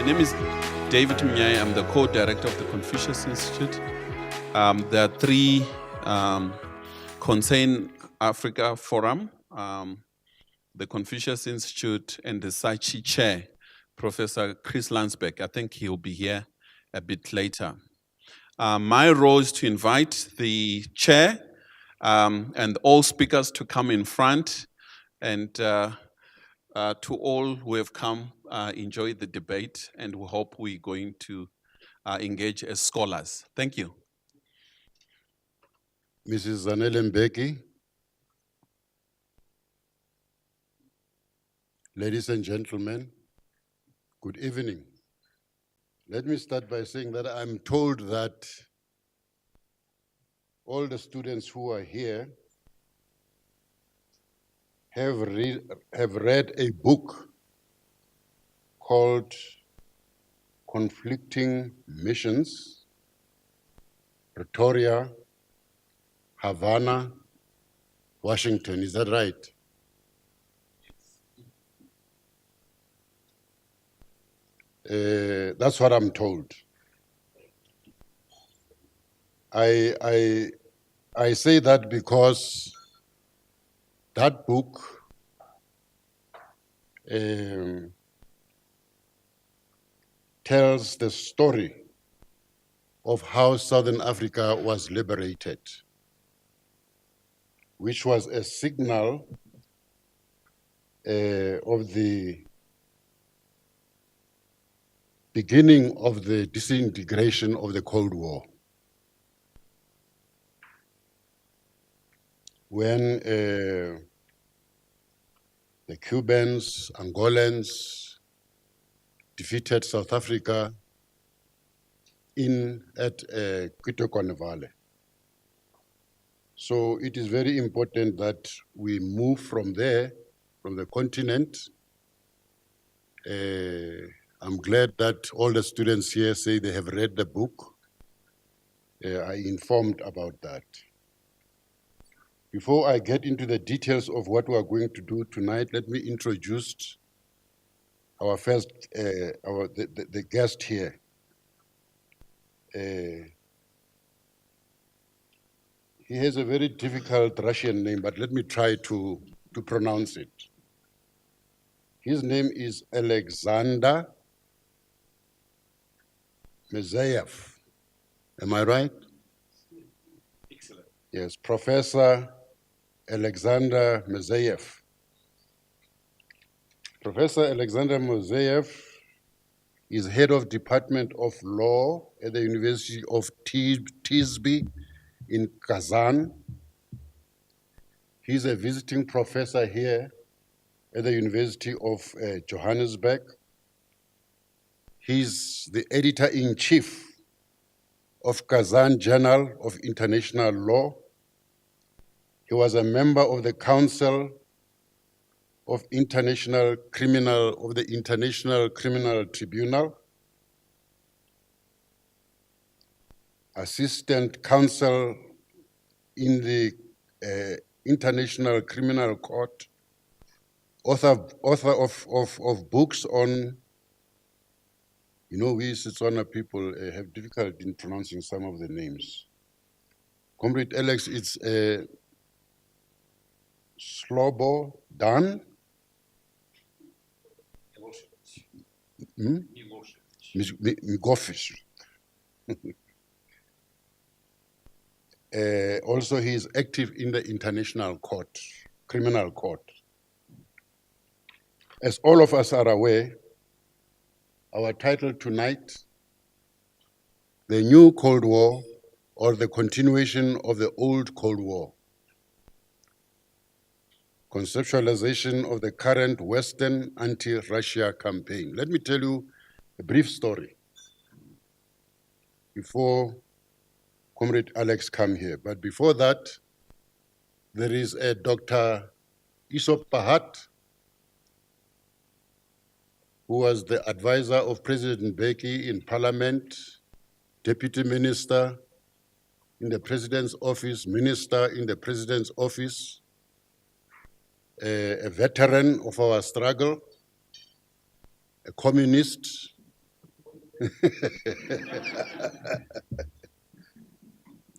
name is David Mezyaev. I'm the co-director of the Confucius Institute. There are three Concern Africa Forum, the Confucius Institute, and the Sachi Chair, Professor Chris Landsberg. I think he'll be here a bit later. My role is to invite the chair and all speakers to come in front, and to all who have come, enjoy the debate, and we hope we're going to engage as scholars. Thank you. Mrs. Zanele Mbeki, ladies and gentlemen, good evening. Let me start by saying that I'm told that all the students who are here have read a book called Conflicting Missions, Pretoria, Havana, Washington. Is that right? That's what I'm told. I say that because that book tells the story of how Southern Africa was liberated, which was a signal of the beginning of the disintegration of the Cold War. When the Cubans, Angolans defeated South Africa at Quitokone Valley. So it is very important that we move from there, from the continent. I'm glad that all the students here say they have read the book. I informed about that. Before I get into the details of what we are going to do tonight, let me introduce our first, the guest here. He has a very difficult Russian name, but let me try to pronounce it. His name is Alexander Mezyaev. Am I right? Excellent. Yes, Professor Alexander Mazyaev. Professor Alexander Mazyaev is head of Department of Law at the University of Tisby in Kazan. He's a visiting professor here at the University of Johannesburg. He's the editor-in-chief of Kazan Journal of International Law. He was a member of the Council of the International Criminal Tribunal, assistant counsel in the International Criminal Court, author of books on, we Setswana people have difficulty in pronouncing some of the names. Comrade Alex, it's Slobo Dan. Migofish. Also, he is active in the International Court, Criminal Court. As all of us are aware, our title tonight, The New Cold War or the Continuation of the Old Cold War. Conceptualization of the current Western anti-Russia campaign. Let me tell you a brief story before Comrade Alex come here. But before that, there is a Dr. Isop Pahat, who was the advisor of President Mbeki in Parliament, Deputy Minister in the President's Office, Minister in the President's Office, a veteran of our struggle, a communist,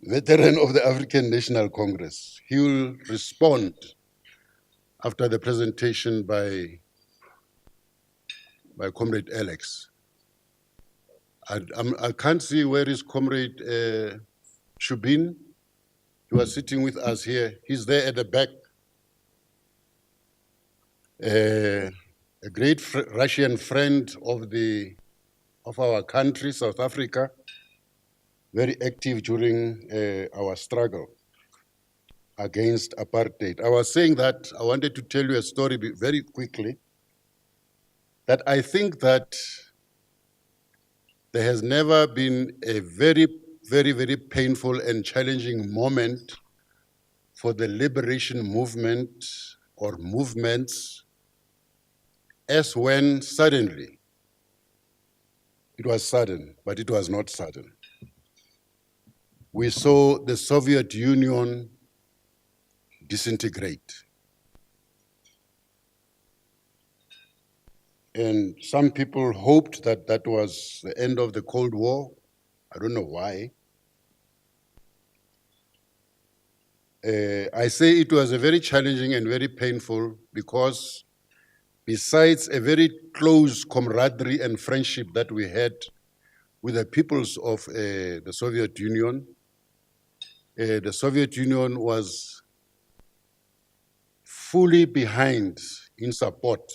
veteran of the African National Congress. He will respond after the presentation by Comrade Alex. I can't see where is Comrade Shubin. He was sitting with us here. He's there at the back. A great Russian friend of our country, South Africa, very active during our struggle against apartheid. I was saying that I wanted to tell you a story very quickly, that I think that there has never been a very, very, very painful and challenging moment for the liberation movement or movements as when suddenly, it was sudden, but it was not sudden. We saw the Soviet Union disintegrate. And some people hoped that that was the end of the Cold War. I don't know why. I say it was a very challenging and very painful because besides a very close camaraderie and friendship that we had with the peoples of the Soviet Union was fully behind, in support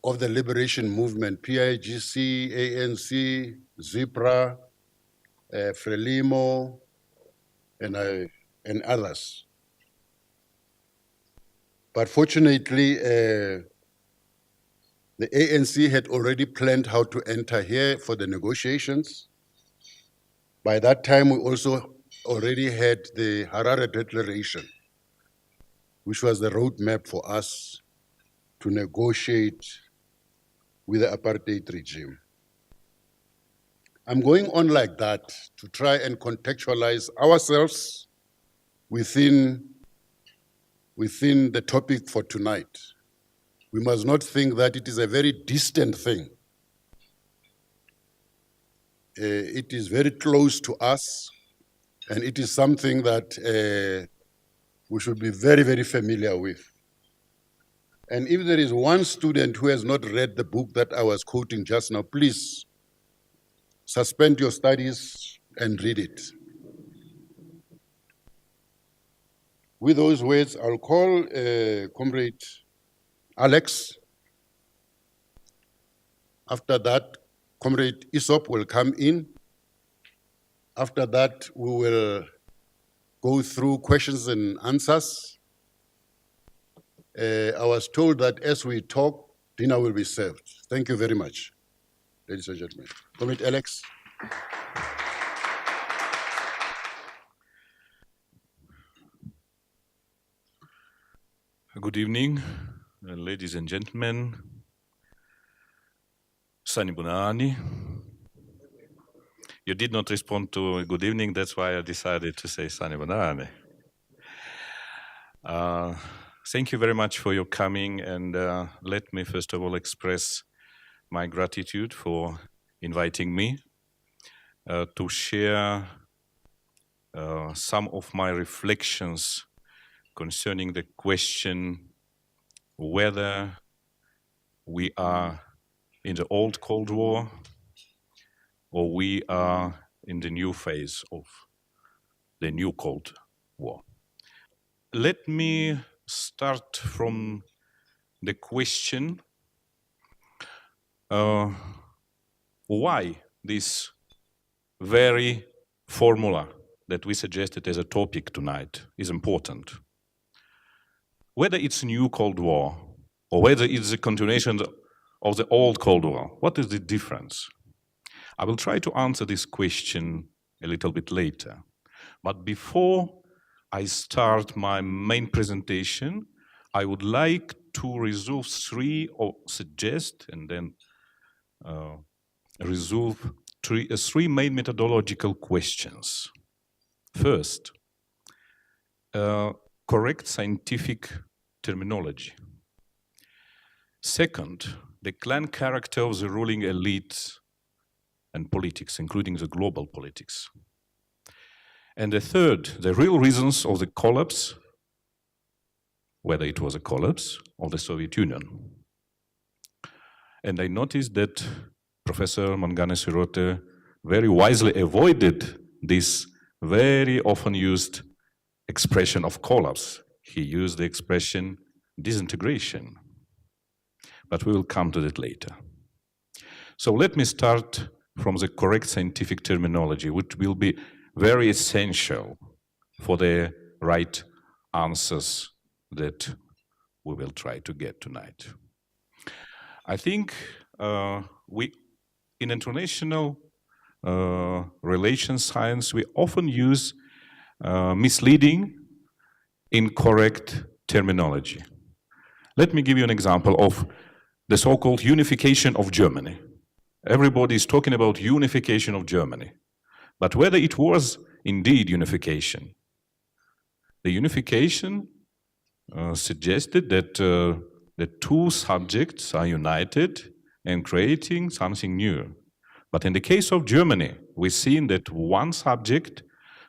of the liberation movement, PIGC, ANC, ZIPRA, Frelimo, and others. But fortunately, the ANC had already planned how to enter here for the negotiations. By that time, we also already had the Harare Declaration, which was the roadmap for us to negotiate with the apartheid regime. I'm going on like that to try and contextualize ourselves within the topic for tonight. We must not think that it is a very distant thing. It is very close to us, and it is something that we should be very, very familiar with. And if there is one student who has not read the book that I was quoting just now, please suspend your studies and read it. With those words, I'll call Comrade Alex. After that, Comrade Aesop will come in. After that, we will go through questions and answers. I was told that as we talk, dinner will be served. Thank you very much, ladies and gentlemen. Comrade Alex. Good evening, ladies and gentlemen. Sanibonani. You did not respond to good evening, that's why I decided to say Sanibonani. Thank you very much for your coming, and let me first of all express my gratitude for inviting me to share some of my reflections concerning the question whether we are in the old Cold War or we are in the new phase of the new Cold War. Let me start from the question, why this very formula that we suggested as a topic tonight is important. Whether it's new Cold War or whether it's a continuation of the old Cold War, what is the difference? I will try to answer this question a little bit later. But before I start my main presentation, I would like to resolve suggest and then resolve three main methodological questions. First, correct scientific terminology. Second, the clan character of the ruling elite and politics, including the global politics. And the third, the real reasons of the collapse, whether it was a collapse of the Soviet Union. And I noticed that Professor Mangane-Sirote very wisely avoided this very often used expression of collapse. He used the expression disintegration. But we will come to that later. So let me start from the correct scientific terminology, which will be very essential for the right answers that we will try to get tonight. I think in international relations science, we often use misleading, incorrect terminology. Let me give you an example of the so-called unification of Germany. Everybody is talking about unification of Germany. But whether it was indeed unification, the unification suggested that the two subjects are united and creating something new. But in the case of Germany, we've seen that one subject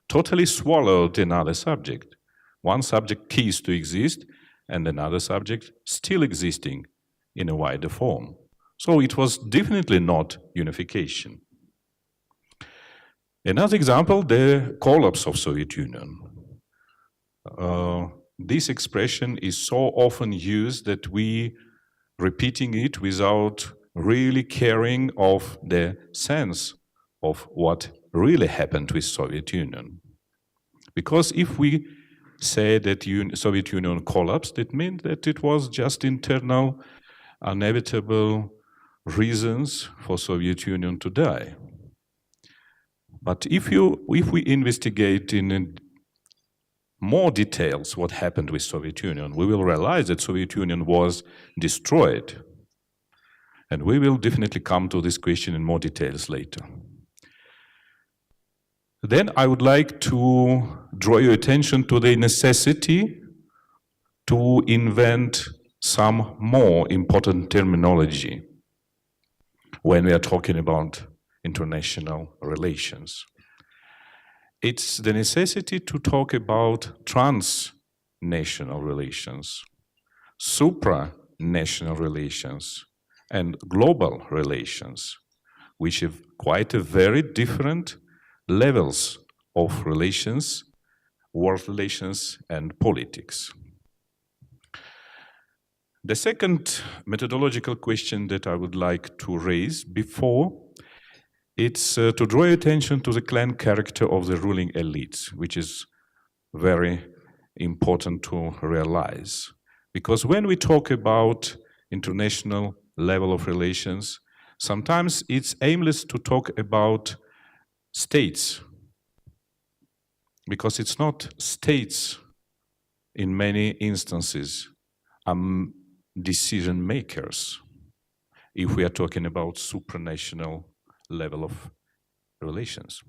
totally swallowed another subject. One subject ceased to exist and another subject still existing in a wider form. So it was definitely not unification. Another example, the collapse of Soviet Union. This expression is so often used that we repeating it without really caring of the sense of what really happened with Soviet Union. Because if we say that Soviet Union collapsed, it means that it was just internal, inevitable reasons for Soviet Union to die. But if we investigate in more details what happened with Soviet Union, we will realize that Soviet Union was destroyed. And we will definitely come to this question in more details later. Then I would like to draw your attention to the necessity to invent some more important terminology when we are talking about international relations. It's the necessity to talk about transnational relations, supranational relations, and global relations, which have quite a very different levels of relations, world relations, and politics. The second methodological question that I would like to raise before, it's to draw attention to the clan character of the ruling elites, which is very important to realize. Because when we talk about international level of relations, sometimes it's aimless to talk about states, because it's not states in many instances decision makers if we are talking about supranational level of relations.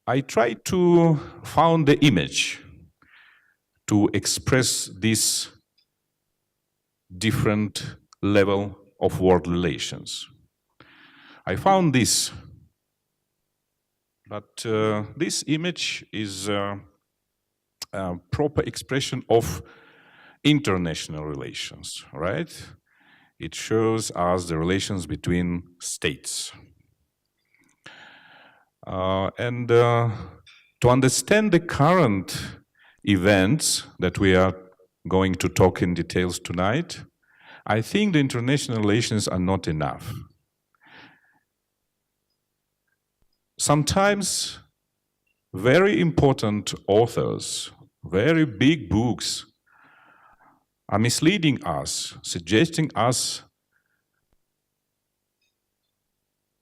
I tried to find the image to express this different level of world relations. I found this, but this image is a proper expression of international relations, right? It shows us the relations between states. To understand the current events that we are going to talk in details tonight, I think the international relations are not enough. Sometimes very important authors, very big books are misleading us, suggesting us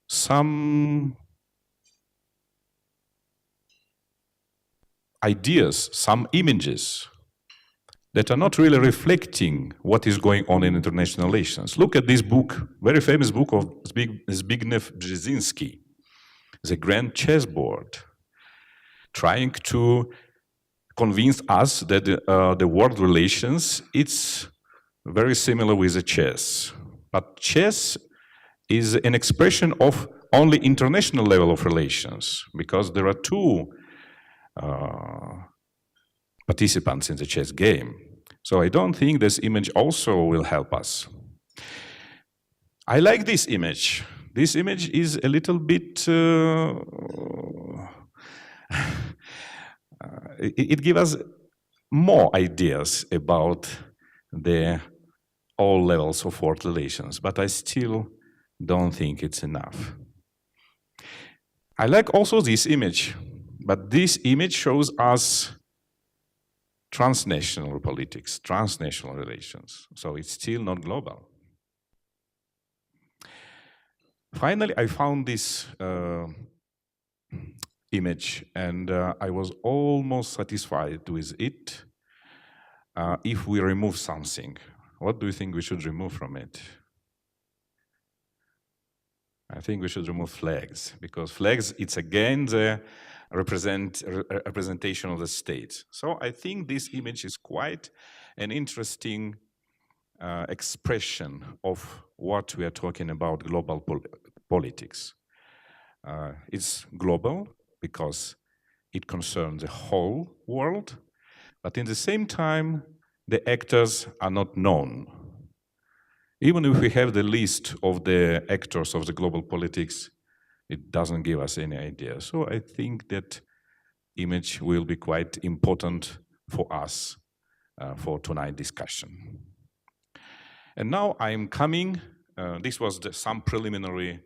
some ideas, some images that are not really reflecting what is going on in international relations. Look at this book, very famous book of Zbigniew Brzezinski, The Grand Chessboard, trying to convince us that the world relations, it's very similar with the chess. But chess is an expression of only international level of relations, because there are two participants in the chess game. So I don't think this image also will help us. I like this image. This image is a little bit, it gives us more ideas about the all levels of world relations, but I still don't think it's enough. I like also this image, but this image shows us transnational politics, transnational relations, so it's still not global. Finally, I found this image, and I was almost satisfied with it. If we remove something, what do you think we should remove from it? I think we should remove flags, because flags, it's again the representation of the state. So I think this image is quite an interesting expression of what we are talking about global politics. It's global because it concerns the whole world, but in the same time, the actors are not known. Even if we have the list of the actors of the global politics, it doesn't give us any idea. So I think that image will be quite important for us for tonight's discussion. And now I'm coming, this was some preliminary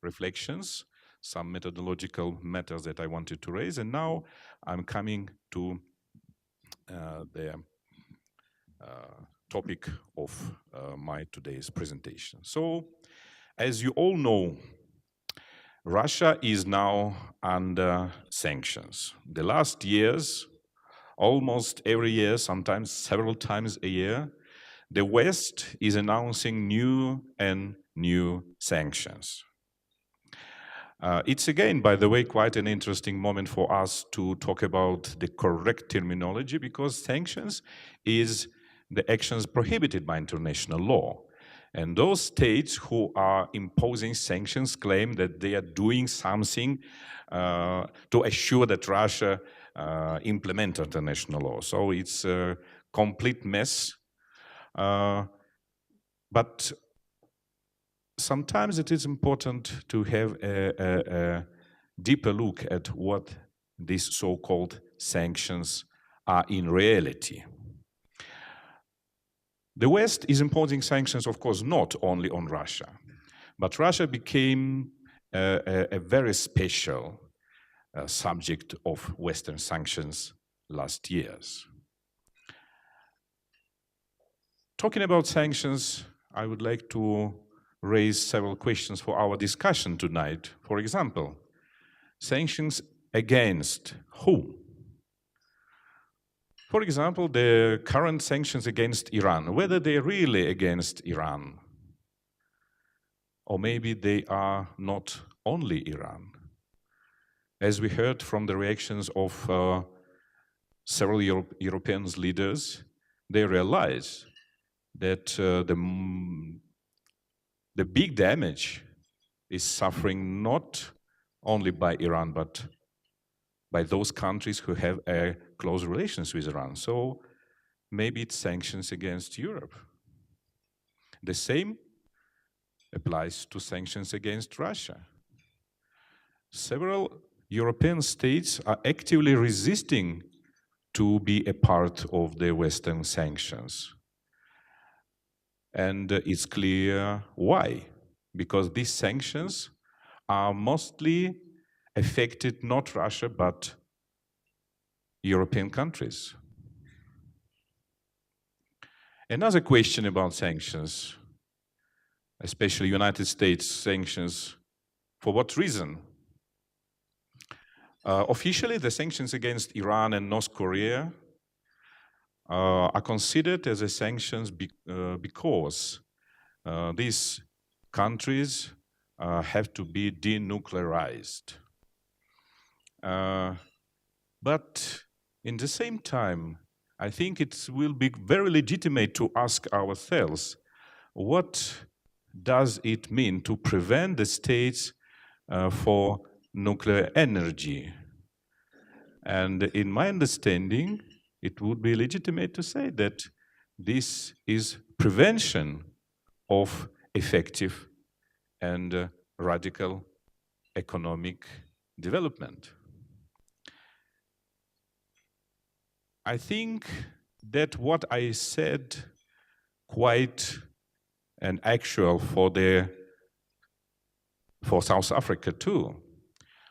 reflections, some methodological matters that I wanted to raise, and now I'm coming to the topic of my today's presentation. So, as you all know, Russia is now under sanctions. The last years, almost every year, sometimes several times a year, the West is announcing new and new sanctions. It's again, by the way, quite an interesting moment for us to talk about the correct terminology, because sanctions is the actions prohibited by international law. And those states who are imposing sanctions claim that they are doing something to assure that Russia implements international law. So it's a complete mess. But sometimes it is important to have a deeper look at what these so-called sanctions are in reality. The West is imposing sanctions, of course, not only on Russia, but Russia became a very special subject of Western sanctions last years. Talking about sanctions, I would like to raise several questions for our discussion tonight. For example, sanctions against who? For example, the current sanctions against Iran, whether they're really against Iran, or maybe they are not only Iran. As we heard from the reactions of several European leaders, they realize that the big damage is suffering not only by Iran, but by those countries who have close relations with Iran. So maybe it's sanctions against Europe. The same applies to sanctions against Russia. Several European states are actively resisting to be a part of the Western sanctions. And it's clear why. Because these sanctions are mostly affected not Russia, but European countries. Another question about sanctions, especially United States sanctions, for what reason? Officially, the sanctions against Iran and North Korea are considered as a sanctions because these countries have to be denuclearized. But in the same time, I think it will be very legitimate to ask ourselves, what does it mean to prevent the states for nuclear energy? And in my understanding, it would be legitimate to say that this is prevention of effective and radical economic development. I think that what I said quite an actual for South Africa too.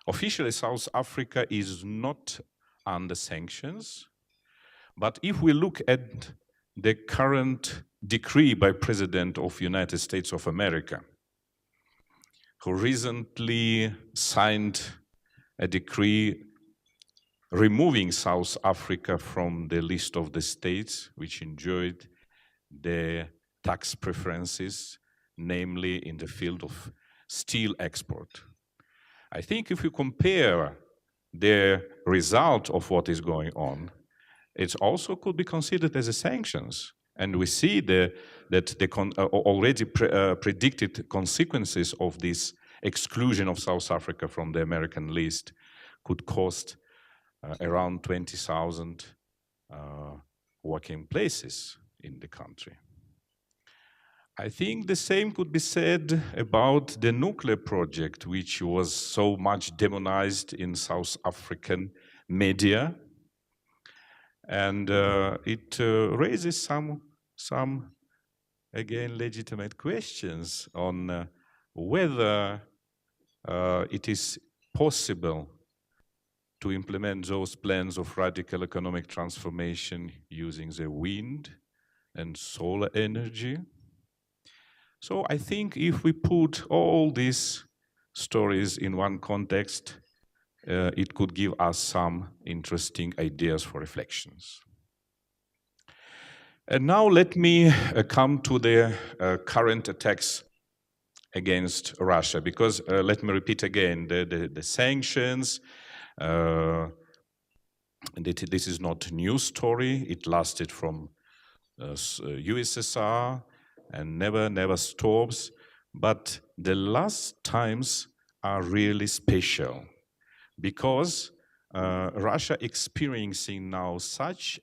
Officially, South Africa is not under sanctions, but if we look at the current decree by President of United States of America, who recently signed a decree removing South Africa from the list of the states which enjoyed the tax preferences, namely in the field of steel export. I think if you compare the result of what is going on, it also could be considered as a sanctions. And we see that the already predicted consequences of this exclusion of South Africa from the American list could cost around 20,000 working places in the country. I think the same could be said about the nuclear project, which was so much demonized in South African media. And it raises some, again, legitimate questions on whether it is possible to implement those plans of radical economic transformation using the wind and solar energy. So I think if we put all these stories in one context, it could give us some interesting ideas for reflections. And now let me come to the current attacks against Russia, because let me repeat again, the sanctions, this is not a new story. It lasted from USSR and never stops. But the last times are really special because Russia experiencing now such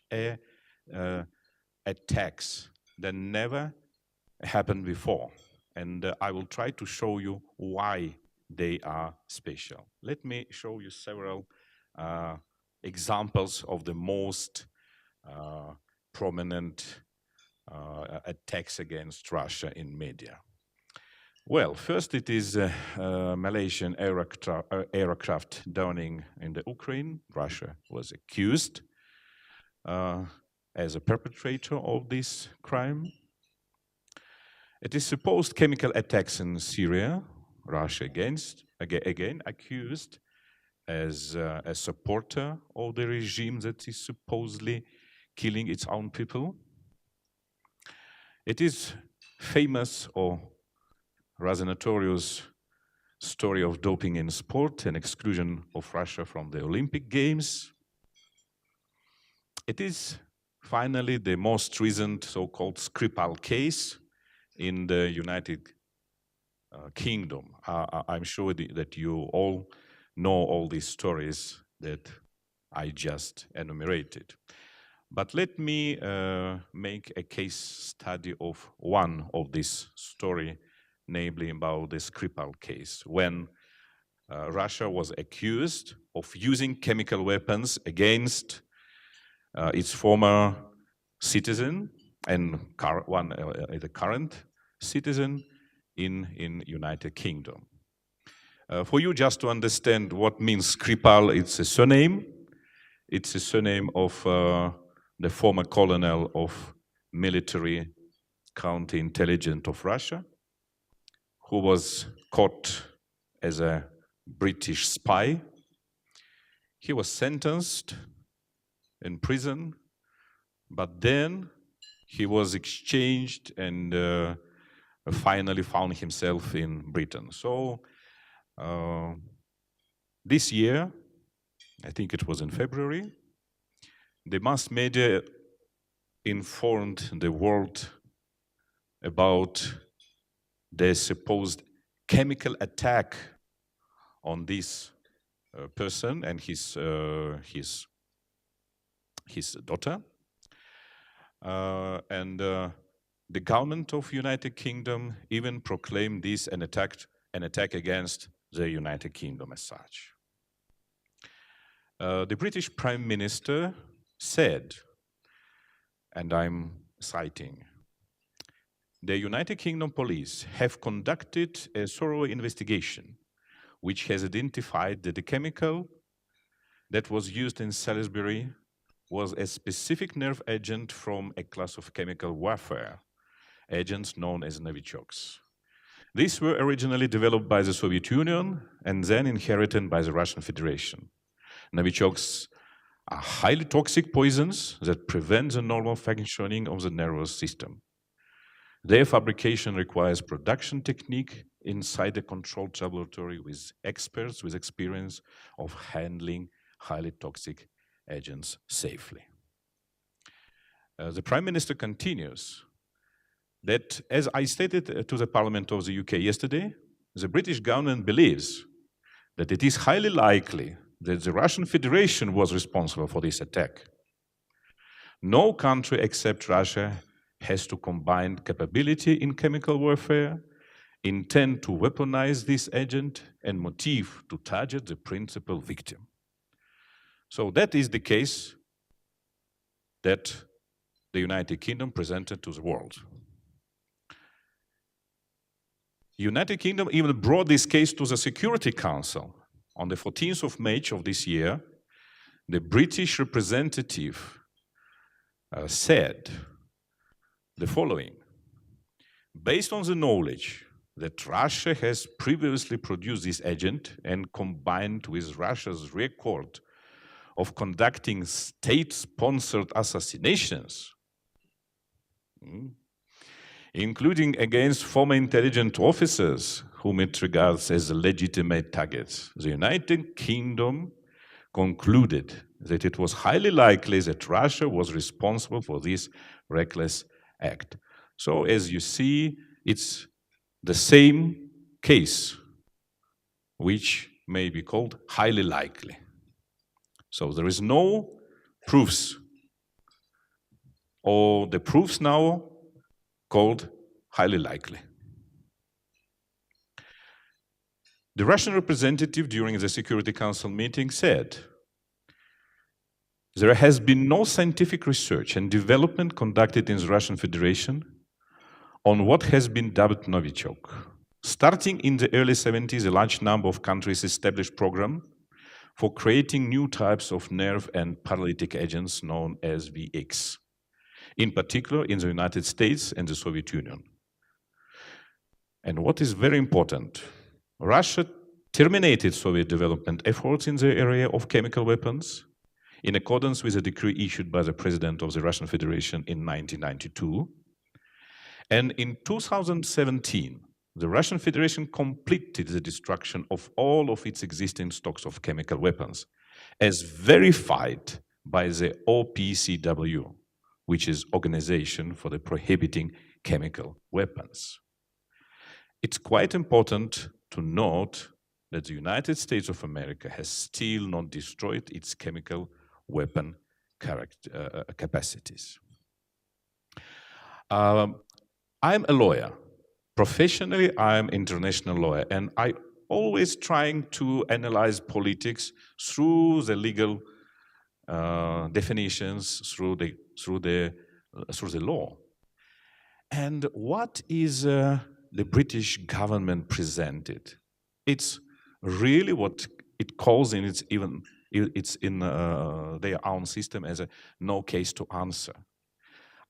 attacks that never happened before. And I will try to show you why they are special. Let me show you several examples of the most prominent attacks against Russia in media. Well, first it is a Malaysian aircraft downing in the Ukraine. Russia was accused as a perpetrator of this crime. It is supposed chemical attacks in Syria. Russia again accused as a supporter of the regime that is supposedly killing its own people. It is famous or rather notorious story of doping in sport and exclusion of Russia from the Olympic Games. It is finally the most recent so-called Skripal case in the United Kingdom. I'm sure that you all know all these stories that I just enumerated. But let me make a case study of one of this story, namely about the Skripal case, when Russia was accused of using chemical weapons against its former citizen and the current citizen in United Kingdom. For you just to understand what means Skripal, it's a surname. It's a surname of the former colonel of military counterintelligence of Russia, who was caught as a British spy. He was sentenced in prison, but then he was exchanged and finally found himself in Britain. So this year, I think it was in February, the mass media informed the world about the supposed chemical attack on this person and his daughter. The government of United Kingdom even proclaimed this an attack against the United Kingdom as such. The British Prime Minister said, and I'm citing, "The United Kingdom police have conducted a thorough investigation which has identified that the chemical that was used in Salisbury was a specific nerve agent from a class of chemical warfare agents known as novichoks. These were originally developed by the Soviet Union and then inherited by the Russian Federation. Novichoks are highly toxic poisons that prevent the normal functioning of the nervous system. Their fabrication requires production technique inside a controlled laboratory with experts with experience of handling highly toxic agents safely." The Prime Minister continues that, as I stated to the Parliament of the UK yesterday, the British government believes that it is highly likely that the Russian Federation was responsible for this attack. No country except Russia has to combine capability in chemical warfare, intend to weaponize this agent, and motive to target the principal victim. So that is the case that the United Kingdom presented to the world. United Kingdom even brought this case to the Security Council. On the 14th of March of this year, the British representative said the following: "Based on the knowledge that Russia has previously produced this agent and combined with Russia's record of conducting state-sponsored assassinations, including against former intelligence officers whom it regards as legitimate targets, the United Kingdom concluded that it was highly likely that Russia was responsible for this reckless act." So as you see, it's the same case, which may be called highly likely. So there is no proofs, or the proofs now called highly likely. The Russian representative during the Security Council meeting said, "There has been no scientific research and development conducted in the Russian Federation on what has been dubbed Novichok. Starting in the early 70s, a large number of countries established programs for creating new types of nerve and paralytic agents known as VX, in particular in the United States and the Soviet Union. And what is very important, Russia terminated Soviet development efforts in the area of chemical weapons in accordance with a decree issued by the President of the Russian Federation in 1992. And in 2017, the Russian Federation completed the destruction of all of its existing stocks of chemical weapons, as verified by the OPCW, which is Organization for the Prohibiting Chemical Weapons. It's quite important to note that the United States of America has still not destroyed its chemical weapon capacities. I'm a lawyer. Professionally, I'm an international lawyer, and I always trying to analyze politics through the legal definitions, through the law. And what is the British government presented? It's really what it calls in their own system as a no case to answer.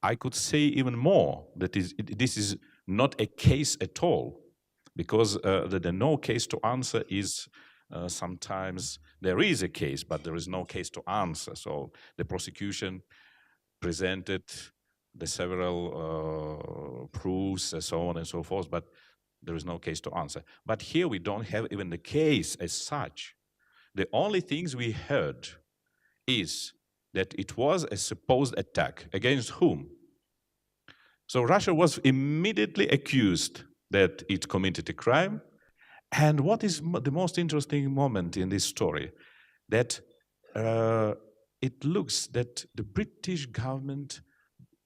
I could say even more that this is not a case at all, because the no case to answer is sometimes there is a case, but there is no case to answer. So the prosecution presented the several proofs and so on and so forth, but there is no case to answer. But here we don't have even the case as such. The only things we heard is that it was a supposed attack. Against whom? So Russia was immediately accused that it committed a crime. And what is the most interesting moment in this story? That it looks that the British government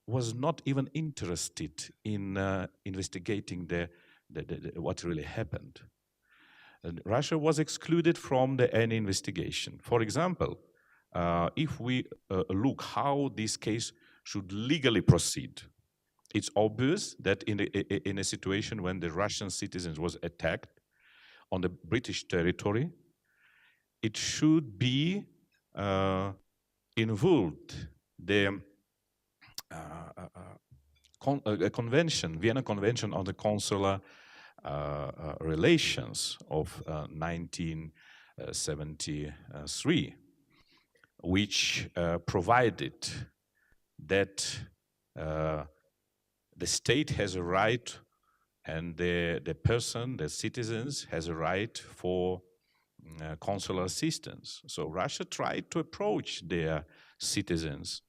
was not even interested in investigating what really happened. And Russia was excluded from any investigation. For example, if we look how this case should legally proceed, it's obvious that in a situation when the Russian citizens was attacked on the British territory, it should be involved the convention, Vienna Convention on the Consular Relations of 1973, which provided that the state has a right and the person, the citizens, has a right for consular assistance. So Russia tried to approach their citizens,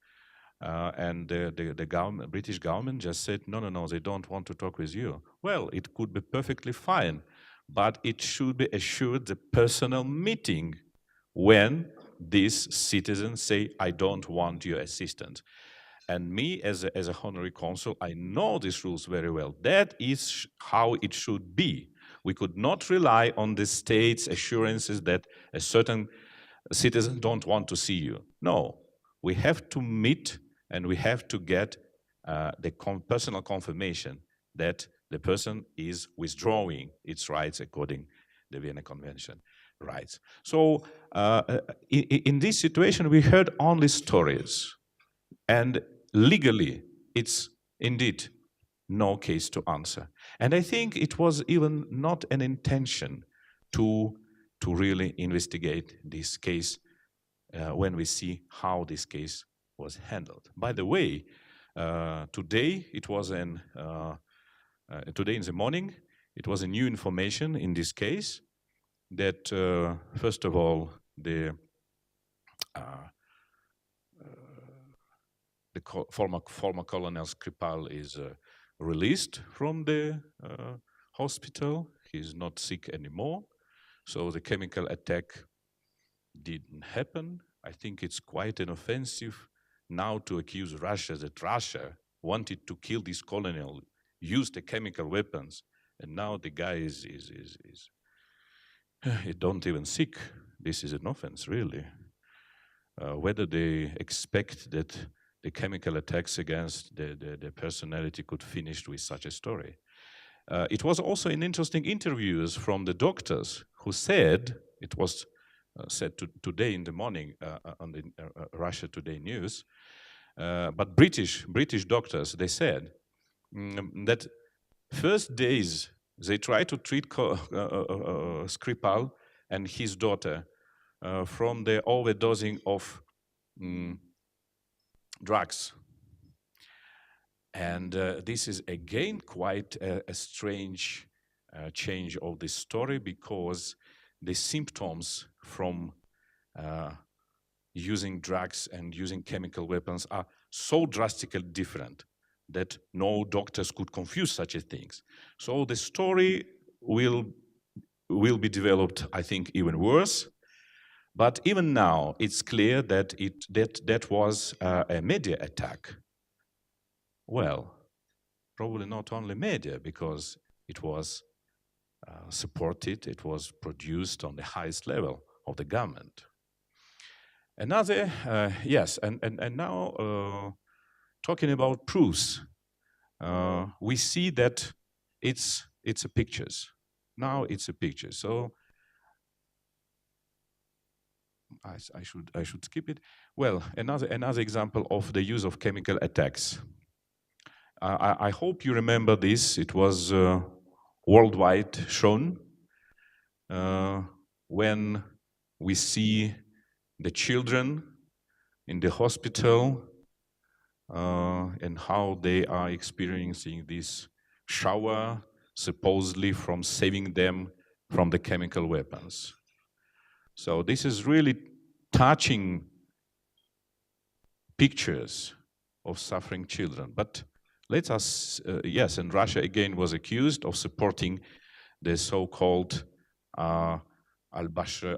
and the government, British government just said, no, they don't want to talk with you. Well, it could be perfectly fine, but it should be assured the personal meeting when these citizens say, I don't want your assistance. And me, as a honorary consul, I know these rules very well. That is how it should be. We could not rely on the state's assurances that a certain citizen don't want to see you. No, we have to meet and we have to get the personal confirmation that the person is withdrawing its rights according to the Vienna Convention rights. So in this situation, we heard only stories. And legally, it's indeed no case to answer. And I think it was even not an intention to really investigate this case when we see how this case was handled. By the way, today it was today in the morning, it was a new information in this case that first of all the former Colonel Skripal is released from the hospital. He's not sick anymore. So the chemical attack didn't happen. I think it's quite an offensive now to accuse Russia that Russia wanted to kill this colonel, used the chemical weapons, and now the guy is he don't even sick. This is an offense, really. Whether they expect that the chemical attacks against the personality could finish with such a story. It was also in interesting interviews from the doctors who said, it was said today in the morning on the Russia Today news, but British doctors, they said that first days they tried to treat Skripal and his daughter from the overdosing of drugs. And this is again quite a strange change of this story, because the symptoms from using drugs and using chemical weapons are so drastically different that no doctors could confuse such a things. So the story will be developed, I think, even worse. But even now, it's clear that that was a media attack. Well, probably not only media, because it was supported, it was produced on the highest level of the government. Another, yes, and now talking about proofs, we see that it's a pictures. Now it's a picture. So I should skip it. Well, another example of the use of chemical attacks. I hope you remember this. It was worldwide shown when we see the children in the hospital and how they are experiencing this shower, supposedly from saving them from the chemical weapons. So this is really touching pictures of suffering children. But let us, yes, and Russia again was accused of supporting the so-called al-Bashar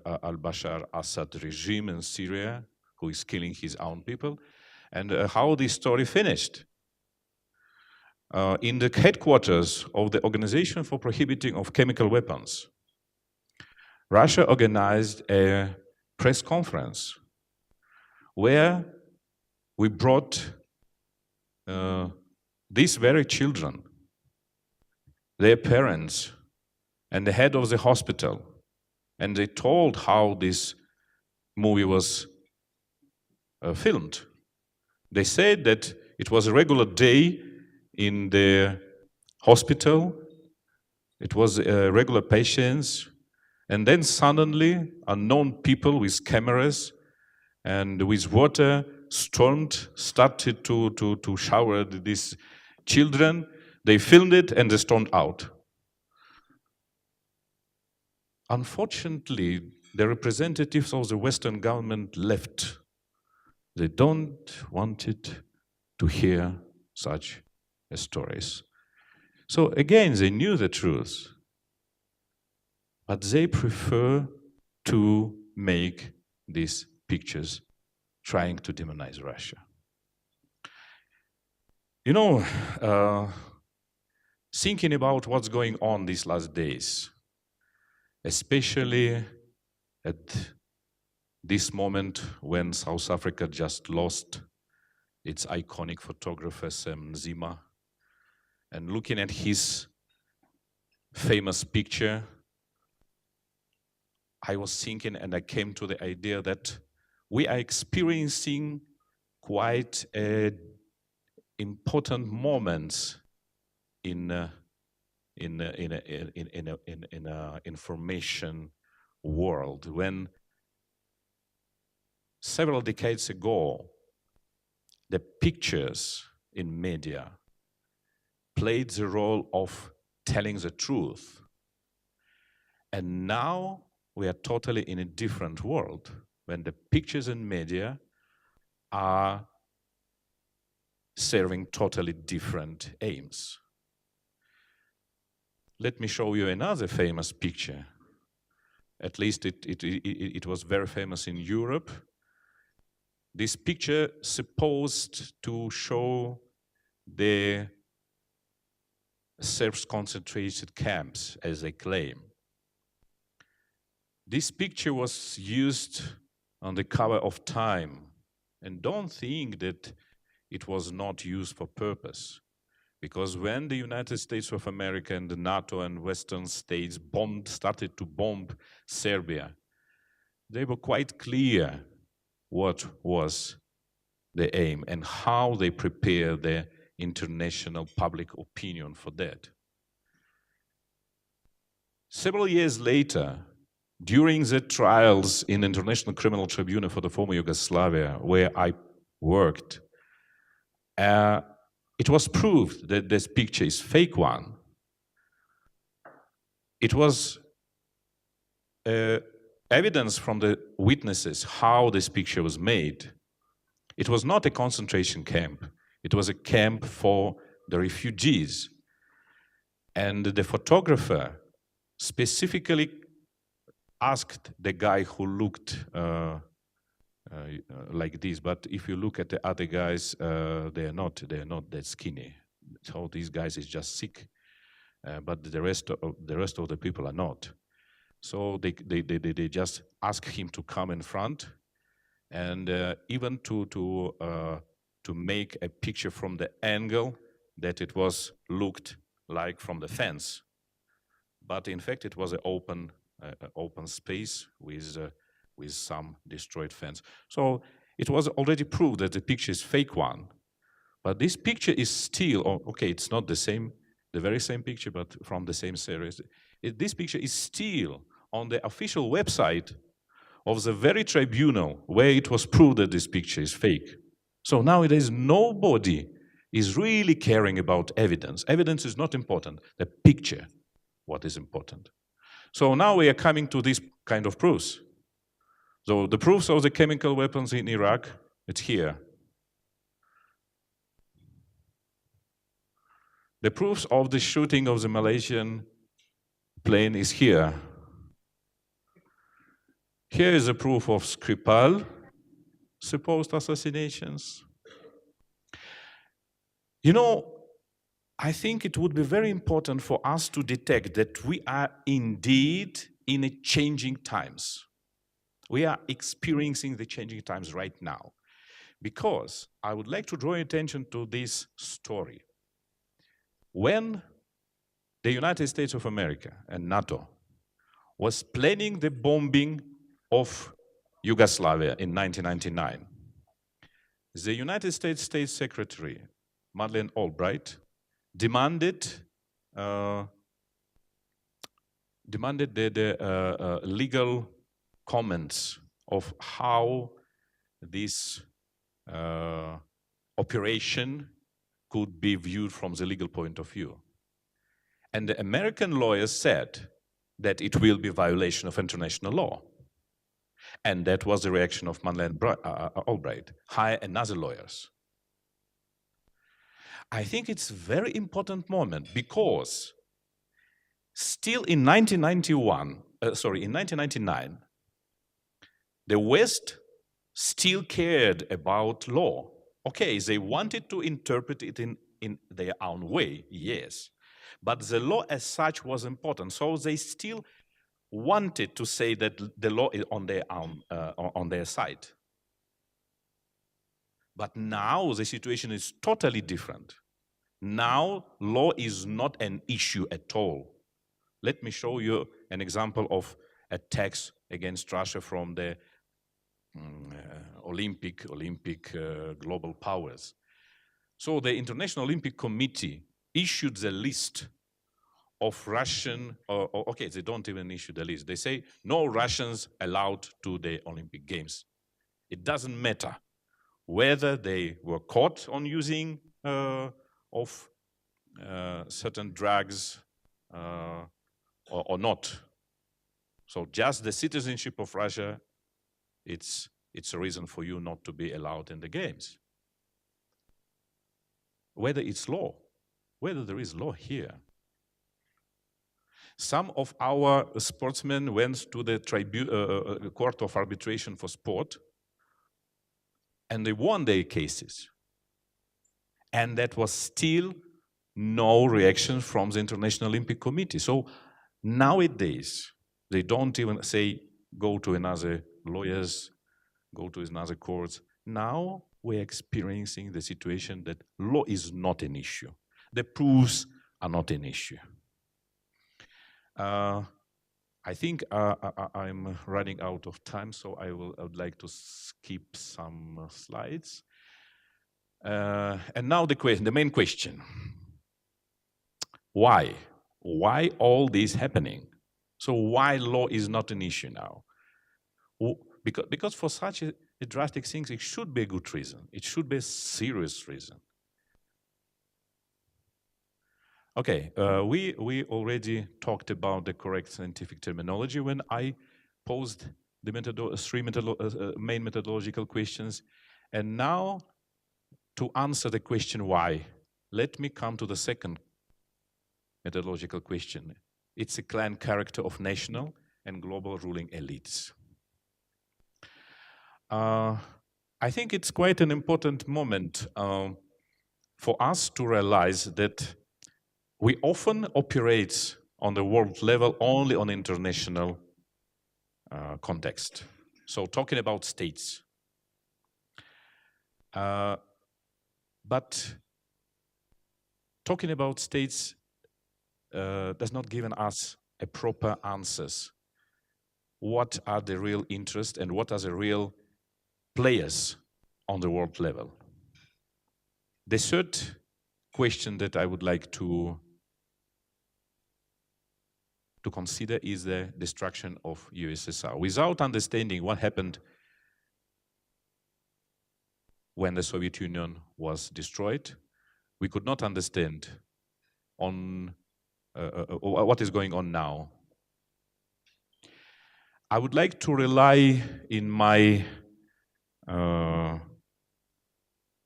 Assad regime in Syria, who is killing his own people. And how this story finished. In the headquarters of the Organization for Prohibiting of Chemical Weapons, Russia organized a press conference where we brought these very children, their parents, and the head of the hospital, and they told how this movie was filmed. They said that it was a regular day in the hospital, it was regular patients, and then suddenly unknown people with cameras and with water started to shower these children. They filmed it and they stormed out. Unfortunately, the representatives of the Western government left. They don't wanted to hear such stories. So again, they knew the truth, but they prefer to make these pictures trying to demonize Russia. You know, thinking about what's going on these last days, especially at this moment when South Africa just lost its iconic photographer, Sam Nzima, and looking at his famous picture, I was thinking and I came to the idea that we are experiencing quite important moments in a information world, when several decades ago the pictures in media played the role of telling the truth, and now we are totally in a different world when the pictures in media are serving totally different aims. Let me show you another famous picture. At least it was very famous in Europe. This picture supposed to show the Serbs concentrated camps, as they claim. This picture was used on the cover of Time, and don't think that it was not used for purpose, because when the United States of America and the NATO and Western states started to bomb Serbia, they were quite clear what was the aim and how they prepare the international public opinion for that. Several years later, during the trials in International Criminal Tribunal for the former Yugoslavia, where I worked, it was proved that this picture is fake one. It was evidence from the witnesses how this picture was made. It was not a concentration camp. It was a camp for the refugees. And the photographer specifically asked the guy who looked like this, but if you look at the other guys, they are not that skinny. So these guys is just sick, but the rest of the people are not. So they just ask him to come in front, and even to make a picture from the angle that it was looked like from the fence, but in fact it was an open space with some destroyed fence. So it was already proved that the picture is fake one, but this picture is still, okay, it's not the very same picture, but from the same series. This picture is still on the official website of the very tribunal where it was proved that this picture is fake. So nowadays nobody is really caring about evidence. Evidence is not important, the picture, what is important. So now we are coming to this kind of proofs. So the proofs of the chemical weapons in Iraq, it's here. The proofs of the shooting of the Malaysian plane is here. Here is a proof of Skripal, supposed assassinations. You know, I think it would be very important for us to detect that we are indeed in a changing times. We are experiencing the changing times right now. Because I would like to draw your attention to this story. When the United States of America and NATO was planning the bombing of Yugoslavia in 1999, the United States State Secretary, Madeleine Albright, demanded the legal comments of how this operation could be viewed from the legal point of view. And the American lawyers said that it will be violation of international law. And that was the reaction of Madeleine Albright. Hire another lawyers. I think it's a very important moment because still in 1999, the West still cared about law. Okay, they wanted to interpret it in their own way, yes. But the law as such was important. So they still wanted to say that the law is on their side. But now the situation is totally different. Now law is not an issue at all. Let me show you an example of attacks against Russia from the Olympic global powers. So the International Olympic Committee issued the list of Russian, okay, they don't even issue the list. They say no Russians allowed to the Olympic Games. It doesn't matter whether they were caught on using certain drugs or not. So just the citizenship of Russia, it's a reason for you not to be allowed in the games. Whether it's law, whether there is law here. Some of our sportsmen went to the court of arbitration for sport, and they won their cases. And that was still no reaction from the International Olympic Committee. So nowadays, they don't even say, go to another lawyers, go to another courts. Now we're experiencing the situation that law is not an issue. The proofs are not an issue. I think I'm running out of time, so I would like to skip some slides. And now the main question. Why? Why all this happening? So why law is not an issue now? Because for such a drastic thing, it should be a good reason. It should be a serious reason. Okay, we already talked about the correct scientific terminology when I posed the three main methodological questions. And now, to answer the question why, let me come to the second methodological question. It's a clan character of national and global ruling elites. I think it's quite an important moment for us to realize that we often operate on the world level only on international context. So talking about states. But talking about states does not give us a proper answers. What are the real interests and what are the real players on the world level? The third question that I would like to consider is the destruction of USSR. Without understanding what happened when the Soviet Union was destroyed, we could not understand on what is going on now. I would like to rely in my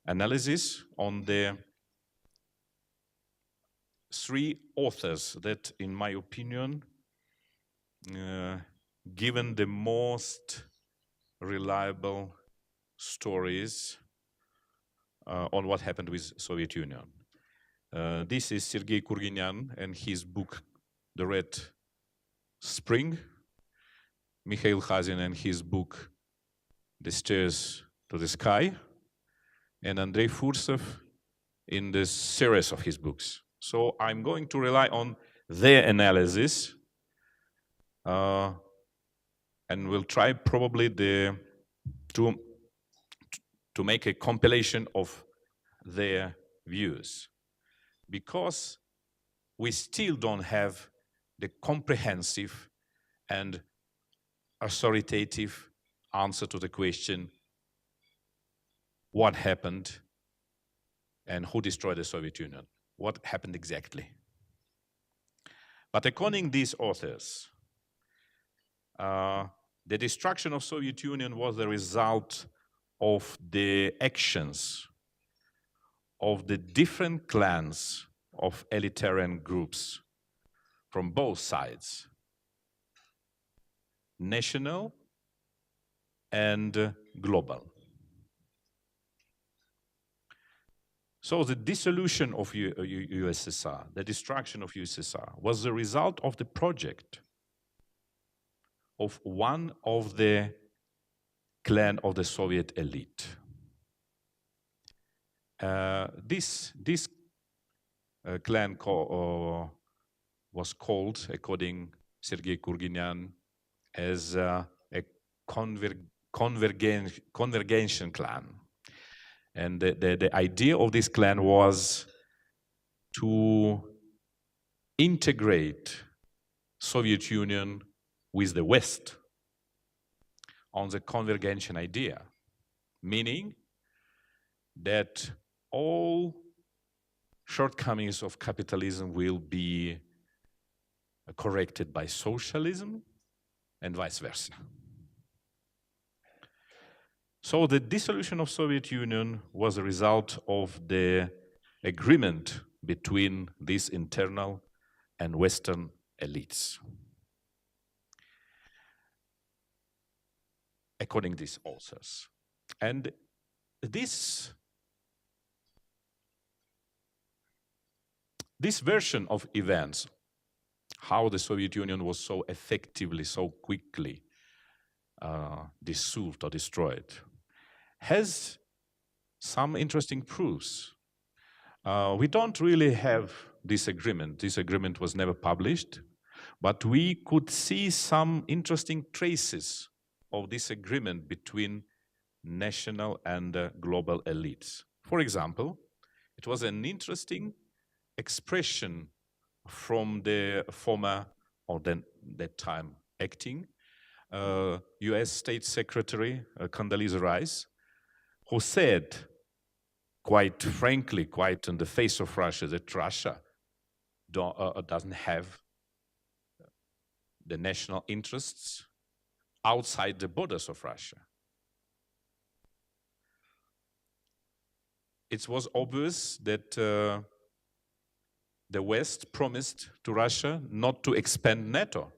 analysis on the three authors that, in my opinion, given the most reliable stories on what happened with Soviet Union. This is Sergei Kurginyan and his book, The Red Spring, Mikhail Khazin and his book, The Stairs to the Sky, and Andrei Fursev in the series of his books. So I'm going to rely on their analysis and we'll try probably to make a compilation of their views, because we still don't have the comprehensive and authoritative answer to the question, what happened and who destroyed the Soviet Union? What happened exactly? But according to these authors, the destruction of Soviet Union was the result of the actions of the different clans of elitarian groups from both sides, national and global. So the dissolution of USSR, the destruction of USSR, was the result of the project of one of the clan of the Soviet elite. This clan was called, according to Sergei Kurginyan, as a convergence clan. And the idea of this clan was to integrate Soviet Union with the West on the convergence idea, meaning that all shortcomings of capitalism will be corrected by socialism and vice versa. So the dissolution of Soviet Union was a result of the agreement between these internal and Western elites, according to these authors. And this version of events, how the Soviet Union was so effectively, so quickly dissolved or destroyed, has some interesting proofs. We don't really have this agreement. This agreement was never published, but we could see some interesting traces of this agreement between national and global elites. For example, it was an interesting expression from the former, or then that time acting, US State Secretary Condoleezza Rice, who said, quite frankly, quite in the face of Russia, that Russia doesn't have the national interests outside the borders of Russia. It was obvious that the West promised to Russia not to expand NATO.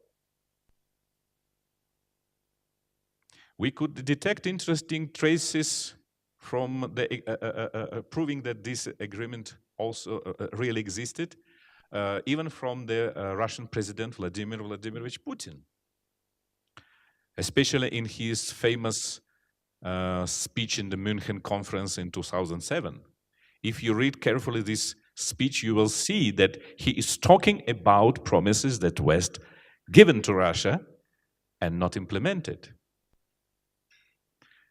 We could detect interesting traces from the proving that this agreement also really existed, even from the Russian president Vladimir Vladimirovich Putin, especially in his famous speech in the München conference in 2007. If you read carefully this speech, you will see that he is talking about promises that West given to Russia and not implemented.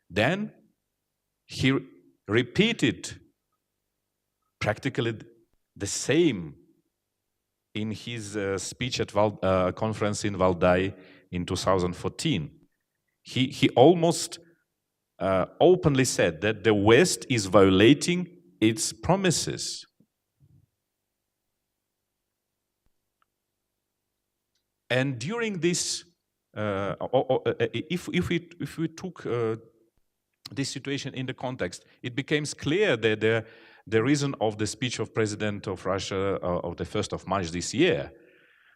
Then he repeated practically the same in his speech at conference in Valdai in 2014. He almost openly said that the West is violating its promises. And during this, if we took this situation in the context, it becomes clear that the reason of the speech of President of Russia of the 1st of March this year,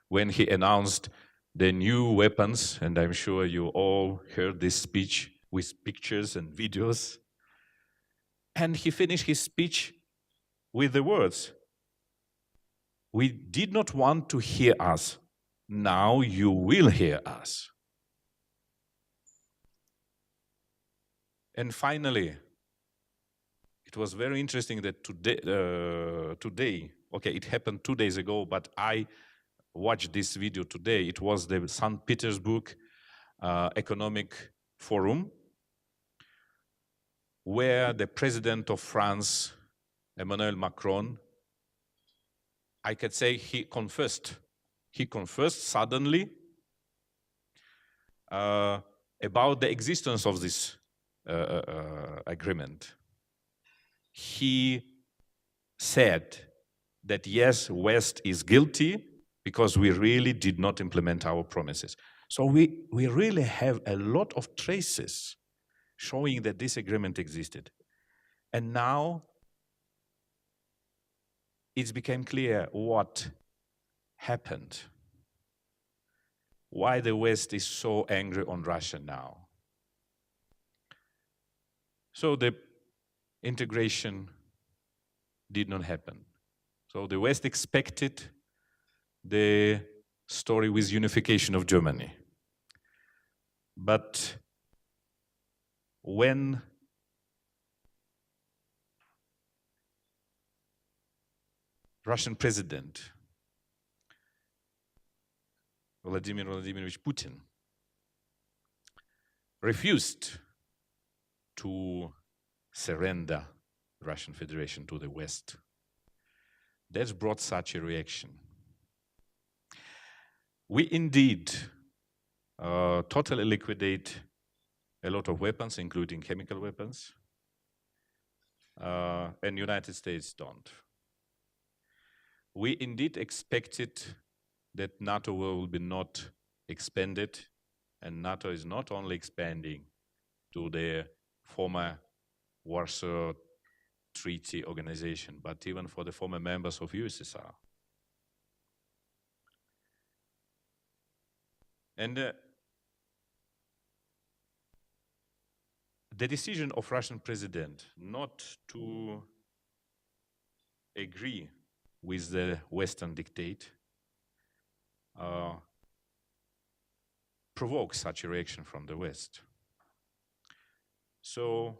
when he announced the new weapons, and I'm sure you all heard this speech with pictures and videos. And he finished his speech with the words, "We did not want to hear us. Now you will hear us." And finally, it was very interesting that today, okay, it happened 2 days ago, but I watched this video today. It was the St. Petersburg Economic Forum, where the President of France, Emmanuel Macron, I could say he confessed suddenly about the existence of this agreement. He said that yes, West is guilty because we really did not implement our promises. So we really have a lot of traces showing that this agreement existed. And now it became clear what happened, why the West is so angry on Russia now. So the integration did not happen. So the West expected the story with unification of Germany. But when Russian President Vladimir Vladimirovich Putin refused to surrender the Russian Federation to the West, that's brought such a reaction. We indeed totally liquidate a lot of weapons, including chemical weapons, and United States don't. We indeed expected that NATO will be not expanded, and NATO is not only expanding to the former Warsaw Treaty Organization, but even for the former members of USSR. And the decision of Russian president not to agree with the Western dictate provokes such a reaction from the West. So,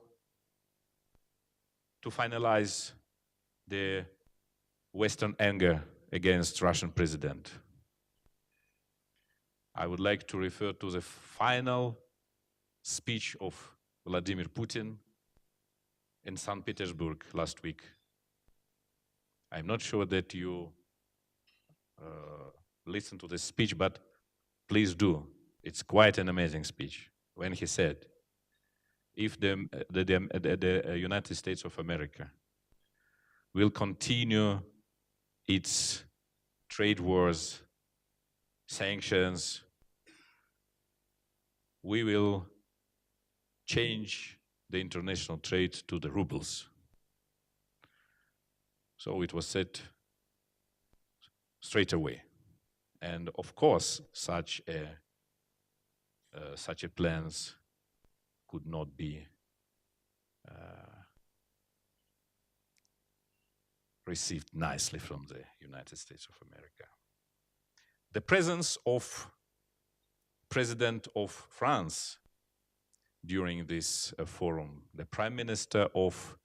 to finalize the Western anger against Russian president, I would like to refer to the final speech of Vladimir Putin in St. Petersburg last week. I'm not sure that you listened to the speech, but please do. It's quite an amazing speech when he said, if the United States of America will continue its trade wars, sanctions, we will change the international trade to the rubles. So it was said straight away. And of course, such a plans could not be received nicely from the United States of America. The presence of President of France during this forum, the Prime Minister of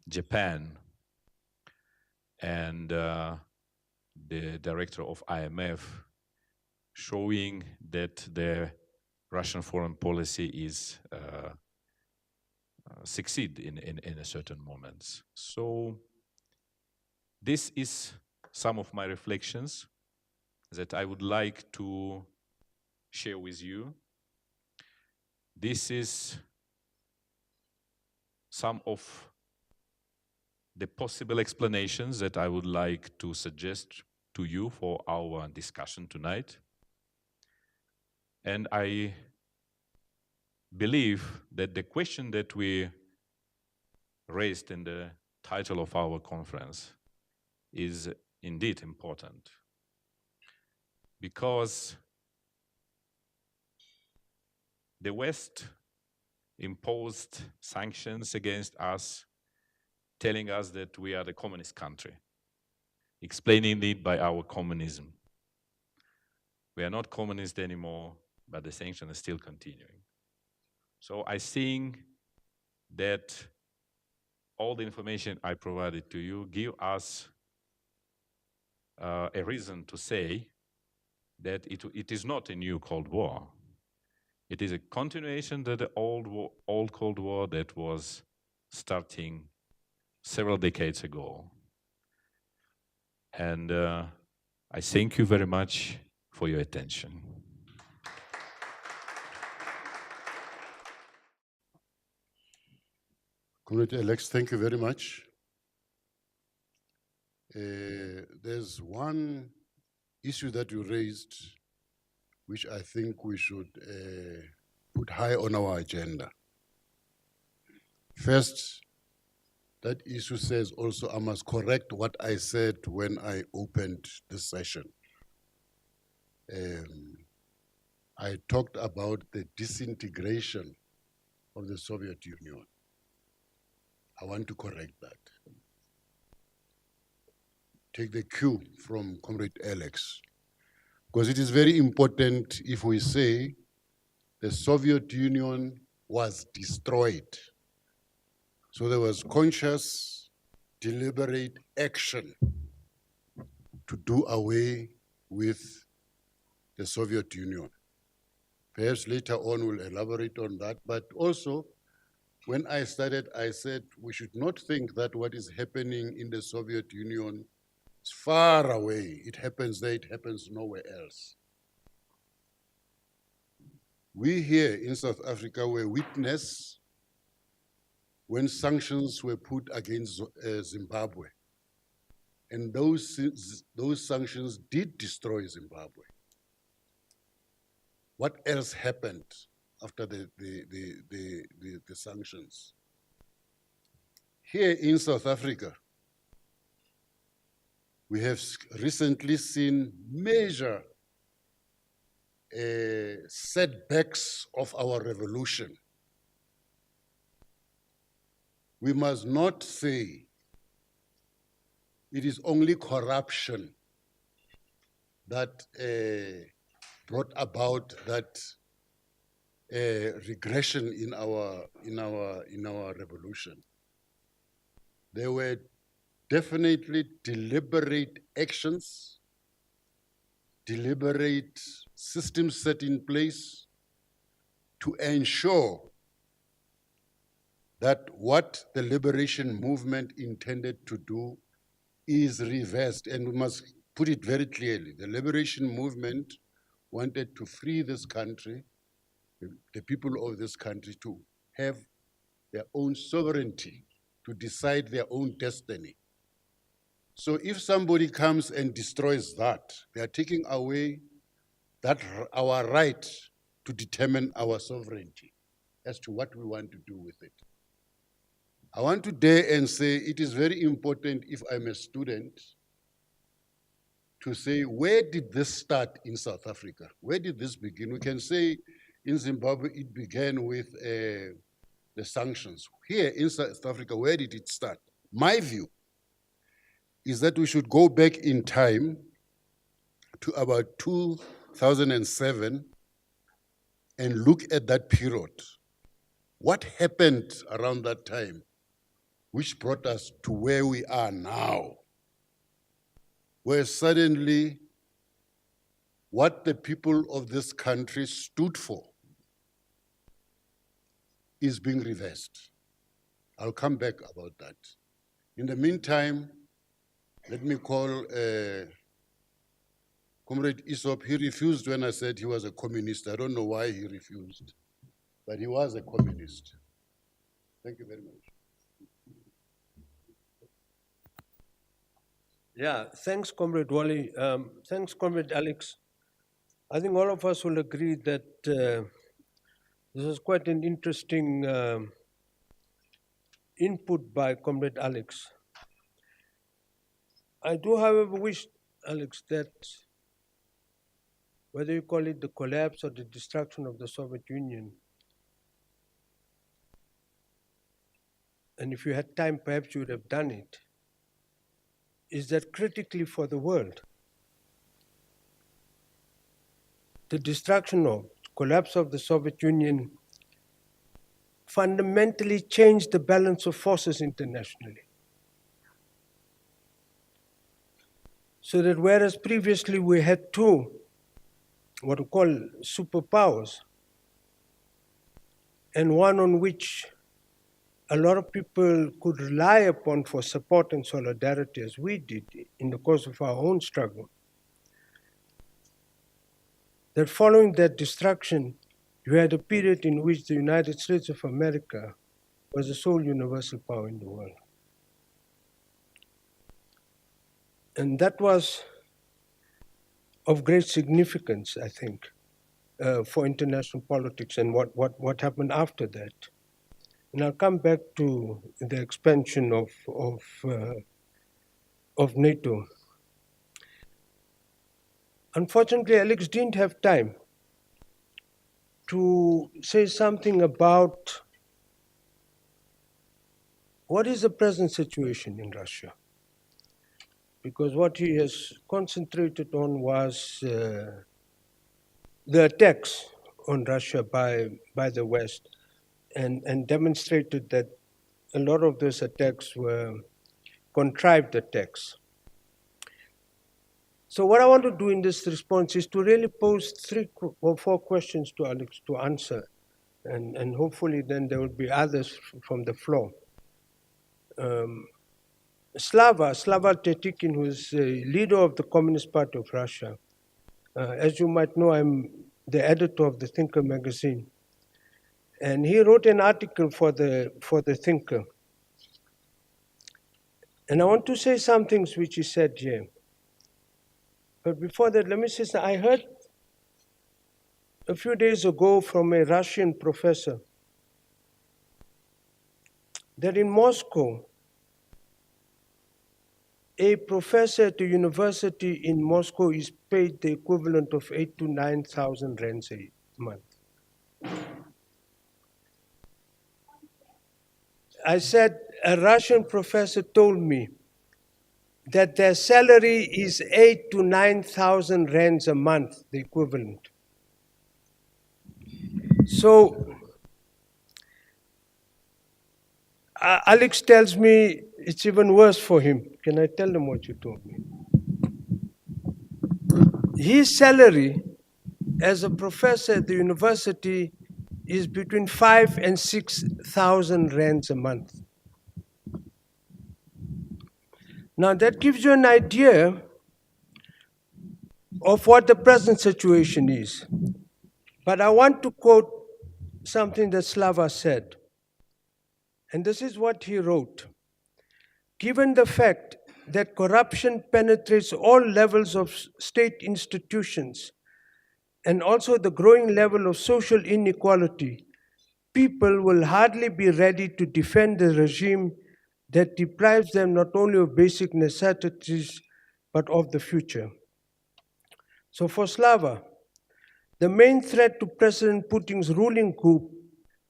Japan, and the director of IMF, showing that the Russian foreign policy is succeed in a certain moments. So this is some of my reflections that I would like to share with you. This is some of the possible explanations that I would like to suggest to you for our discussion tonight. And I believe that the question that we raised in the title of our conference is indeed important, because the West imposed sanctions against us, telling us that we are the communist country, explaining it by our communism. We are not communist anymore, but the sanction is still continuing. So I think that all the information I provided to you give us a reason to say that it is not a new Cold War. It is a continuation of the old Cold War that was starting several decades ago. And I thank you very much for your attention. Comrade Alex, thank you very much. There's one issue that you raised, which I think we should put high on our agenda. First, that issue says also I must correct what I said when I opened this session. I talked about the disintegration of the Soviet Union. I want to correct that. Take the cue from Comrade Alex, because it is very important if we say the Soviet Union was destroyed. So there was conscious, deliberate action to do away with the Soviet Union. Perhaps later on we'll elaborate on that, but also when I started, I said we should not think that what is happening in the Soviet Union is far away. It happens there, it happens nowhere else. We here in South Africa were witness when sanctions were put against Zimbabwe. And those sanctions did destroy Zimbabwe. What else happened after the sanctions? Here in South Africa, we have recently seen major setbacks of our revolution. We must not say it is only corruption that brought about that regression in our revolution. There were definitely deliberate actions, deliberate systems set in place to ensure that what the liberation movement intended to do is reversed. And we must put it very clearly. The liberation movement wanted to free this country, the people of this country, to have their own sovereignty, to decide their own destiny. So if somebody comes and destroys that, they are taking away our right to determine our sovereignty as to what we want to do with it. I want to dare and say it is very important, if I'm a student, to say, where did this start in South Africa? Where did this begin? We can say in Zimbabwe, it began with the sanctions. Here in South Africa, where did it start? My view is that we should go back in time to about 2007 and look at that period. What happened around that time which brought us to where we are now, where suddenly what the people of this country stood for is being reversed. I'll come back about that. In the meantime, let me call Comrade Aesop. He refused when I said he was a communist. I don't know why he refused, but he was a communist. Thank you very much. Yeah, thanks, Comrade Wally. Thanks, Comrade Alex. I think all of us will agree that this was quite an interesting input by Comrade Alex. I do, however, wish, Alex, that whether you call it the collapse or the destruction of the Soviet Union, and if you had time, perhaps you would have done it, is that critically for the world, the destruction or collapse of the Soviet Union fundamentally changed the balance of forces internationally. So that whereas previously we had two, what we call superpowers, and one on which a lot of people could rely upon for support and solidarity, as we did in the course of our own struggle, that following that destruction, you had a period in which the United States of America was the sole universal power in the world. And that was of great significance, I think, for international politics and what happened after that. And I'll come back to the expansion of NATO. Unfortunately, Alex didn't have time to say something about what is the present situation in Russia. Because what he has concentrated on was the attacks on Russia by the West, and demonstrated that a lot of those attacks were contrived attacks. So what I want to do in this response is to really pose 3 or 4 questions to Alex to answer, and hopefully then there will be others from the floor. Slava Tetikin, who is leader of the Communist Party of Russia. As you might know, I'm the editor of the Thinker magazine. And he wrote an article for the Thinker. And I want to say some things which he said here. But before that, let me say something. I heard a few days ago from a Russian professor that in Moscow, a professor at a university in Moscow is paid the equivalent of 8,000 to 9,000 rands a month. I said, a Russian professor told me that their salary is 8,000 to 9,000 rands a month, the equivalent. So, Alex tells me it's even worse for him. Can I tell them what you told me? His salary as a professor at the university is between 5,000 and 6,000 rands a month. Now that gives you an idea of what the present situation is. But I want to quote something that Slava said. And this is what he wrote. Given the fact that corruption penetrates all levels of state institutions and also the growing level of social inequality, people will hardly be ready to defend the regime that deprives them not only of basic necessities, but of the future. So for Slava, the main threat to President Putin's ruling group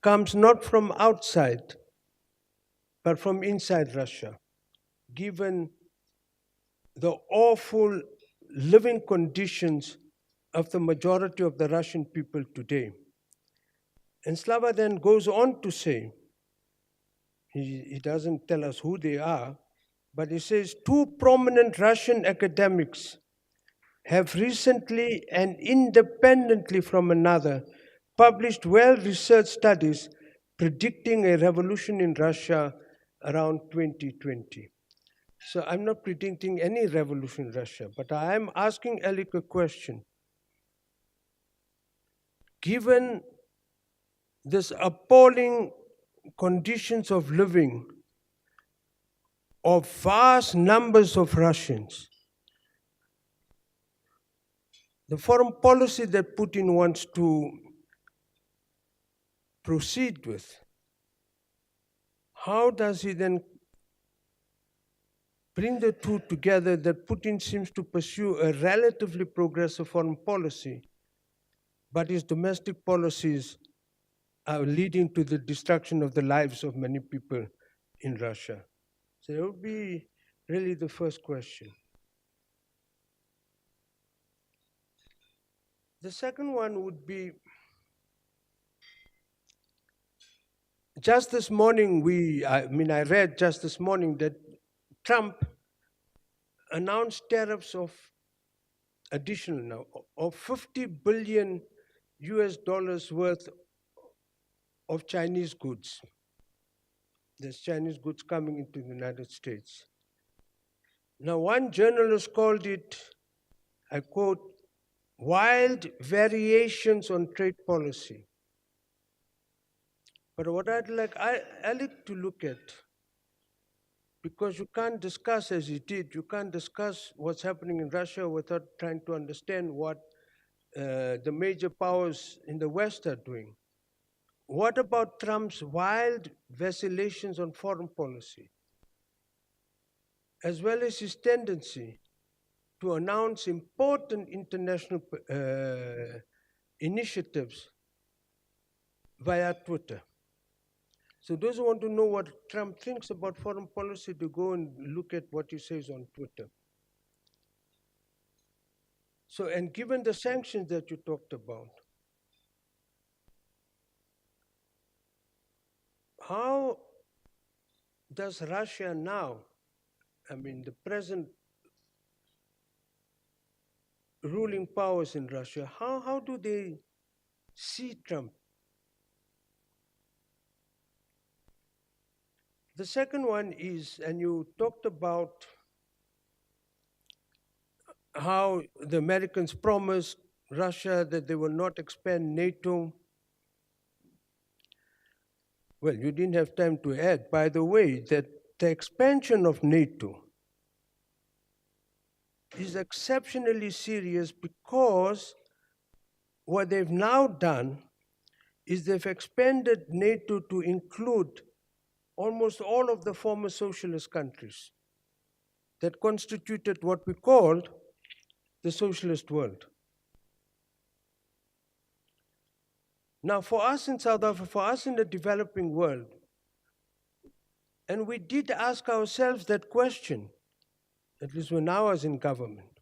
comes not from outside, but from inside Russia, given the awful living conditions of the majority of the Russian people today. And Slava then goes on to say, he doesn't tell us who they are, but he says 2 prominent Russian academics have recently and independently from another published well-researched studies predicting a revolution in Russia around 2020. So I'm not predicting any revolution in Russia, but I am asking Alec a question. Given this appalling conditions of living of vast numbers of Russians, the foreign policy that Putin wants to proceed with, how does he then bring the two together that Putin seems to pursue a relatively progressive foreign policy, but his domestic policies are leading to the destruction of the lives of many people in Russia? So that would be really the first question. The second one would be, just this morning, I read just this morning that Trump announced tariffs of additional now of 50 billion US dollars worth of Chinese goods. There's Chinese goods coming into the United States. Now, one journalist called it, I quote, wild variations on trade policy. But what I like to look at, because you can't discuss, as he did, you can't discuss what's happening in Russia without trying to understand what the major powers in the West are doing. What about Trump's wild vacillations on foreign policy, as well as his tendency to announce important international initiatives via Twitter? So those who want to know what Trump thinks about foreign policy, to go and look at what he says on Twitter. So, and given the sanctions that you talked about, how does Russia now, the present ruling powers in Russia, how do they see Trump? The second one is, and you talked about how the Americans promised Russia that they will not expand NATO. Well, you didn't have time to add, by the way, that the expansion of NATO is exceptionally serious, because what they've now done is they've expanded NATO to include almost all of the former socialist countries that constituted what we called the socialist world. Now, for us in South Africa, for us in the developing world, and we did ask ourselves that question, at least when I was in government,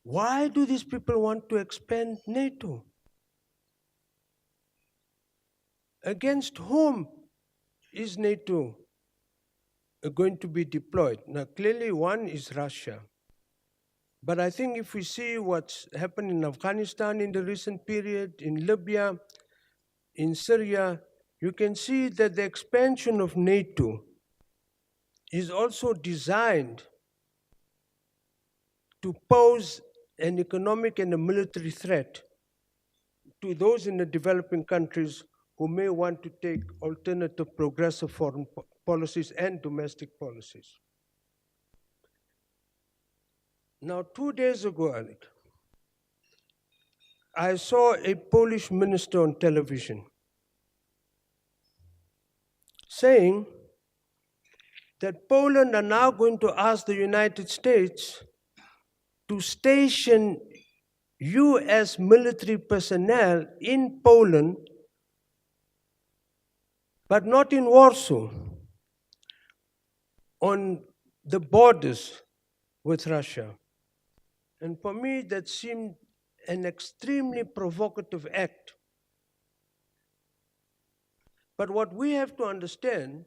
why do these people want to expand NATO? Against whom is NATO going to be deployed? Now, clearly one is Russia. But I think if we see what's happened in Afghanistan in the recent period, in Libya, in Syria, you can see that the expansion of NATO is also designed to pose an economic and a military threat to those in the developing countries who may want to take alternative progressive foreign policies and domestic policies. Now, 2 days ago, Alec, I saw a Polish minister on television saying that Poland are now going to ask the United States to station US military personnel in Poland, but not in Warsaw, on the borders with Russia. And for me, that seemed an extremely provocative act. But what we have to understand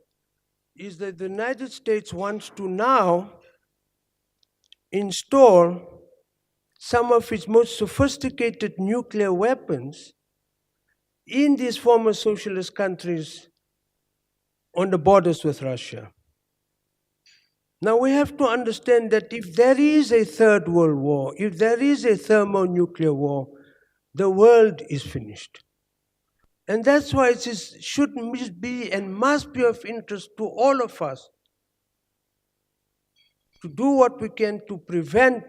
is that the United States wants to now install some of its most sophisticated nuclear weapons in these former socialist countries on the borders with Russia. Now, we have to understand that if there is a third world war, if there is a thermonuclear war, the world is finished. And that's why it should be and must be of interest to all of us to do what we can to prevent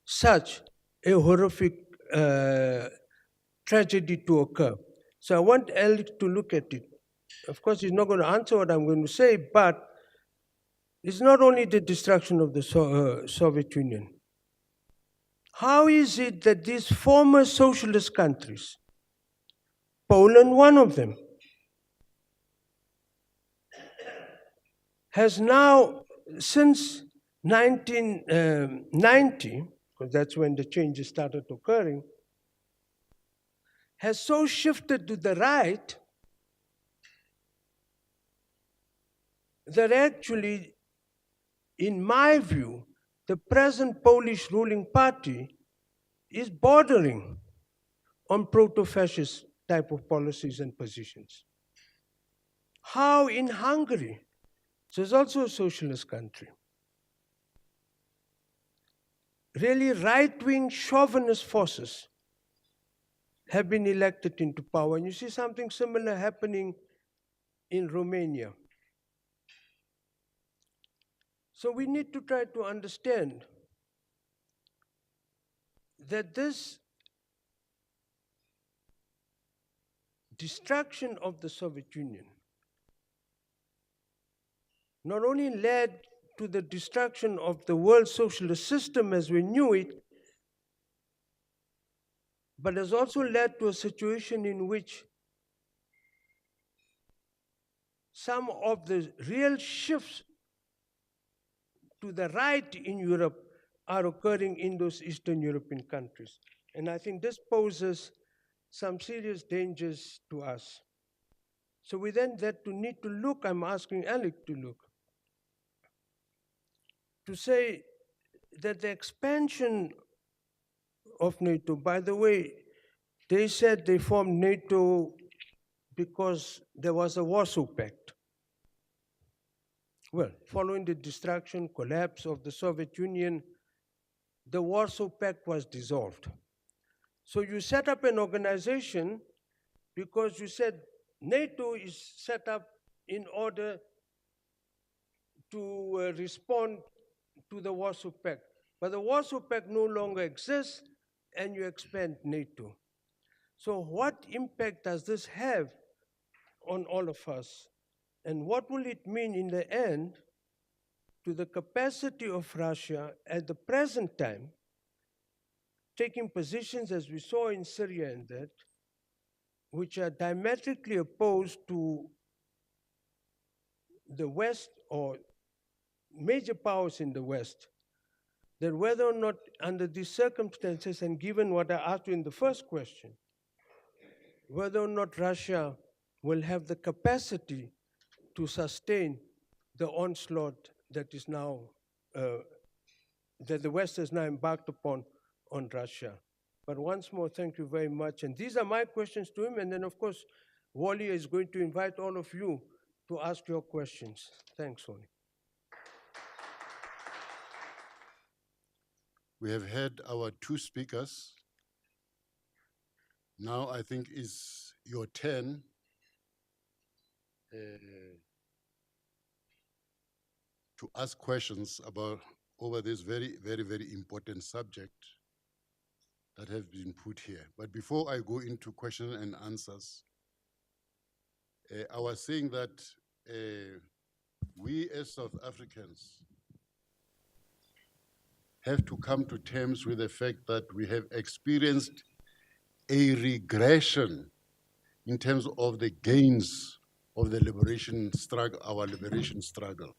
such a horrific tragedy to occur. So I want Alec to look at it. of course, he's not going to answer what I'm going to say, but it's not only the destruction of the Soviet Union. How is it that these former socialist countries, Poland, one of them, has now, since 1990, because that's when the changes started occurring, has so shifted to the right that actually, in my view, the present Polish ruling party is bordering on proto-fascist type of policies and positions. How in Hungary, so it's also a socialist country, really right-wing chauvinist forces have been elected into power. And you see something similar happening in Romania. So we need to try to understand that this destruction of the Soviet Union not only led to the destruction of the world socialist system as we knew it, but has also led to a situation in which some of the real shifts to the right in Europe are occurring in those Eastern European countries. And I think this poses some serious dangers to us. So we then need to look, I'm asking Alec to look, to say that the expansion of NATO, by the way, they said they formed NATO because there was a Warsaw Pact. Well, following the destruction, collapse of the Soviet Union, the Warsaw Pact was dissolved. So you set up an organization because you said NATO is set up in order to respond to the Warsaw Pact. But the Warsaw Pact no longer exists, and you expand NATO. So what impact does this have on all of us? And what will it mean in the end to the capacity of Russia at the present time, taking positions as we saw in Syria and that, which are diametrically opposed to the West or major powers in the West, that whether or not under these circumstances, and given what I asked you in the first question, whether or not Russia will have the capacity to sustain the onslaught that is now, that the West has now embarked upon on Russia. But once more, thank you very much. And these are my questions to him. And then, of course, Wally is going to invite all of you to ask your questions. Thanks, Wally. We have had our two speakers. Now I think it's your turn to ask questions over this very, very, very important subject that have been put here. But before I go into questions and answers, I was saying that we as South Africans have to come to terms with the fact that we have experienced a regression in terms of the gains of the liberation struggle, our liberation struggle.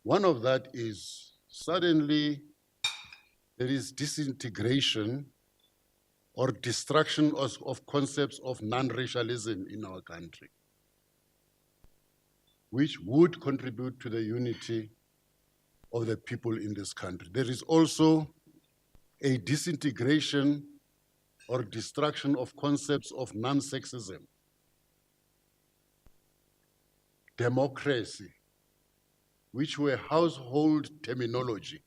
One of that is suddenly there is disintegration or destruction of concepts of non-racialism in our country, which would contribute to the unity of the people in this country. There is also a disintegration or destruction of concepts of non-sexism, democracy, which were household terminology.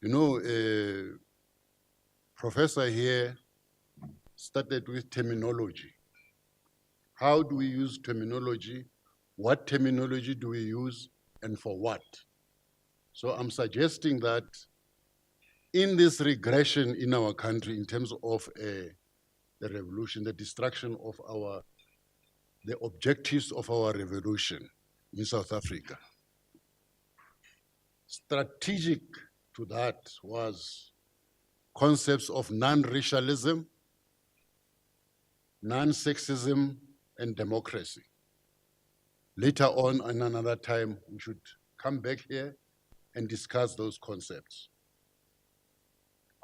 You know, professor here started with terminology. How do we use terminology? What terminology do we use and for what? So I'm suggesting that in this regression in our country in terms of the revolution, the destruction of our the objectives of our revolution in South Africa. Strategic to that was concepts of non-racialism, non-sexism, and democracy. Later on, in another time, we should come back here and discuss those concepts.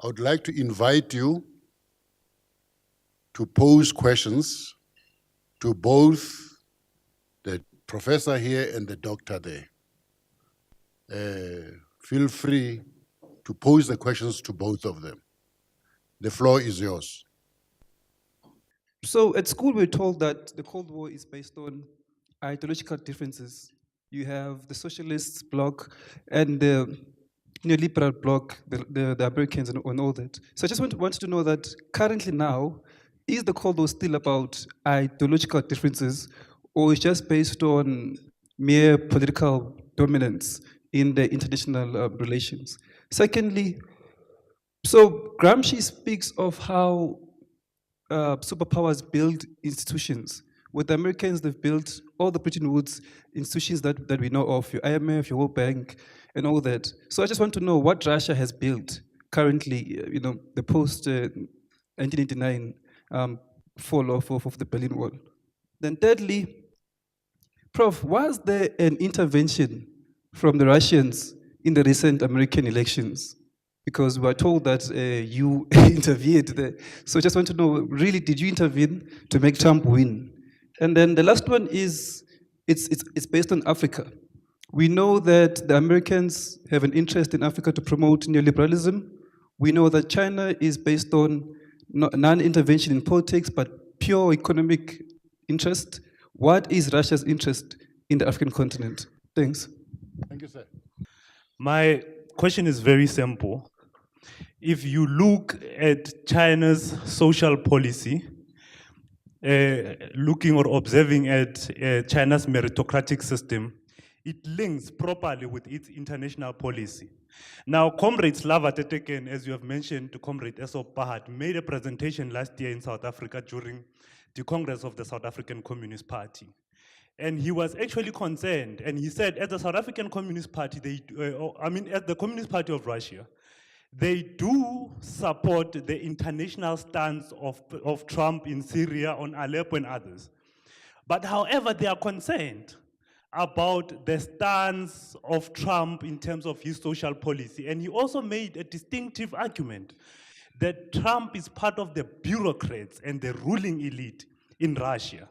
I would like to invite you to pose questions to both the professor here and the doctor there. Feel free to pose the questions to both of them. The floor is yours. So at school, we're told that the Cold War is based on ideological differences. You have the socialist bloc and the neoliberal bloc, the Americans and all that. So I just wanted to know that currently now, is the Cold War still about ideological differences, or is just based on mere political dominance in the international relations? Secondly, so Gramsci speaks of how superpowers build institutions. With the Americans, they've built all the Bretton Woods institutions that we know of, your IMF, your World Bank, and all that. So I just want to know what Russia has built currently, the post-1989 fall off of the Berlin Wall. Then thirdly, Prof, was there an intervention from the Russians in the recent American elections? Because we are told that you intervened there. So I just want to know, really, did you intervene to make Trump win? And then the last one is, it's based on Africa. We know that the Americans have an interest in Africa to promote neoliberalism. We know that China is based on non-intervention in politics, but pure economic interest. What is Russia's interest in the African continent? Thanks. Thank you, sir. My question is very simple. If you look at China's social policy, looking or observing at China's meritocratic system, it links properly with its international policy. Now, Comrade Slava Teteken, as you have mentioned, to Comrade Esop Pahat, made a presentation last year in South Africa during the Congress of the South African Communist Party. And he was actually concerned, and he said, as the South African Communist Party, as the Communist Party of Russia, they do support the international stance of Trump in Syria, on Aleppo and others. But however, they are concerned about the stance of Trump in terms of his social policy. And he also made a distinctive argument that Trump is part of the bureaucrats and the ruling elite in Russia.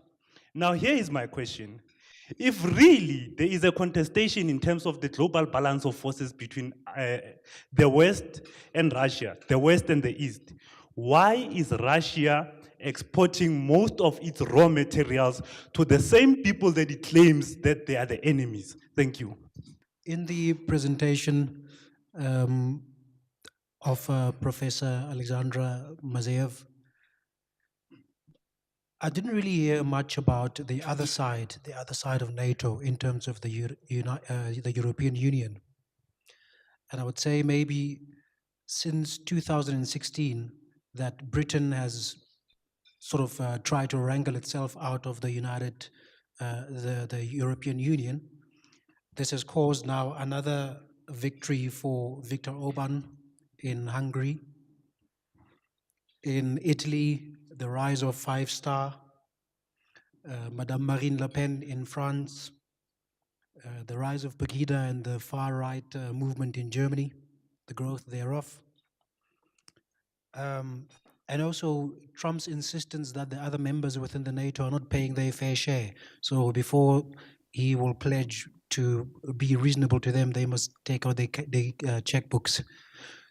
Now, here is my question. If really there is a contestation in terms of the global balance of forces between the West and Russia, the West and the East, why is Russia exporting most of its raw materials to the same people that it claims that they are the enemies? Thank you. In the presentation of Professor Alexandra Mazyaev, I didn't really hear much about the other side of NATO in terms of the European Union. And I would say maybe since 2016 that Britain has sort of tried to wrangle itself out of the European Union. This has caused now another victory for Viktor Orban in Hungary. In Italy, the rise of Five Star, Madame Marine Le Pen in France, the rise of Pegida and the far-right movement in Germany, the growth thereof. And also Trump's insistence that the other members within the NATO are not paying their fair share. So before he will pledge to be reasonable to them, they must take out their checkbooks.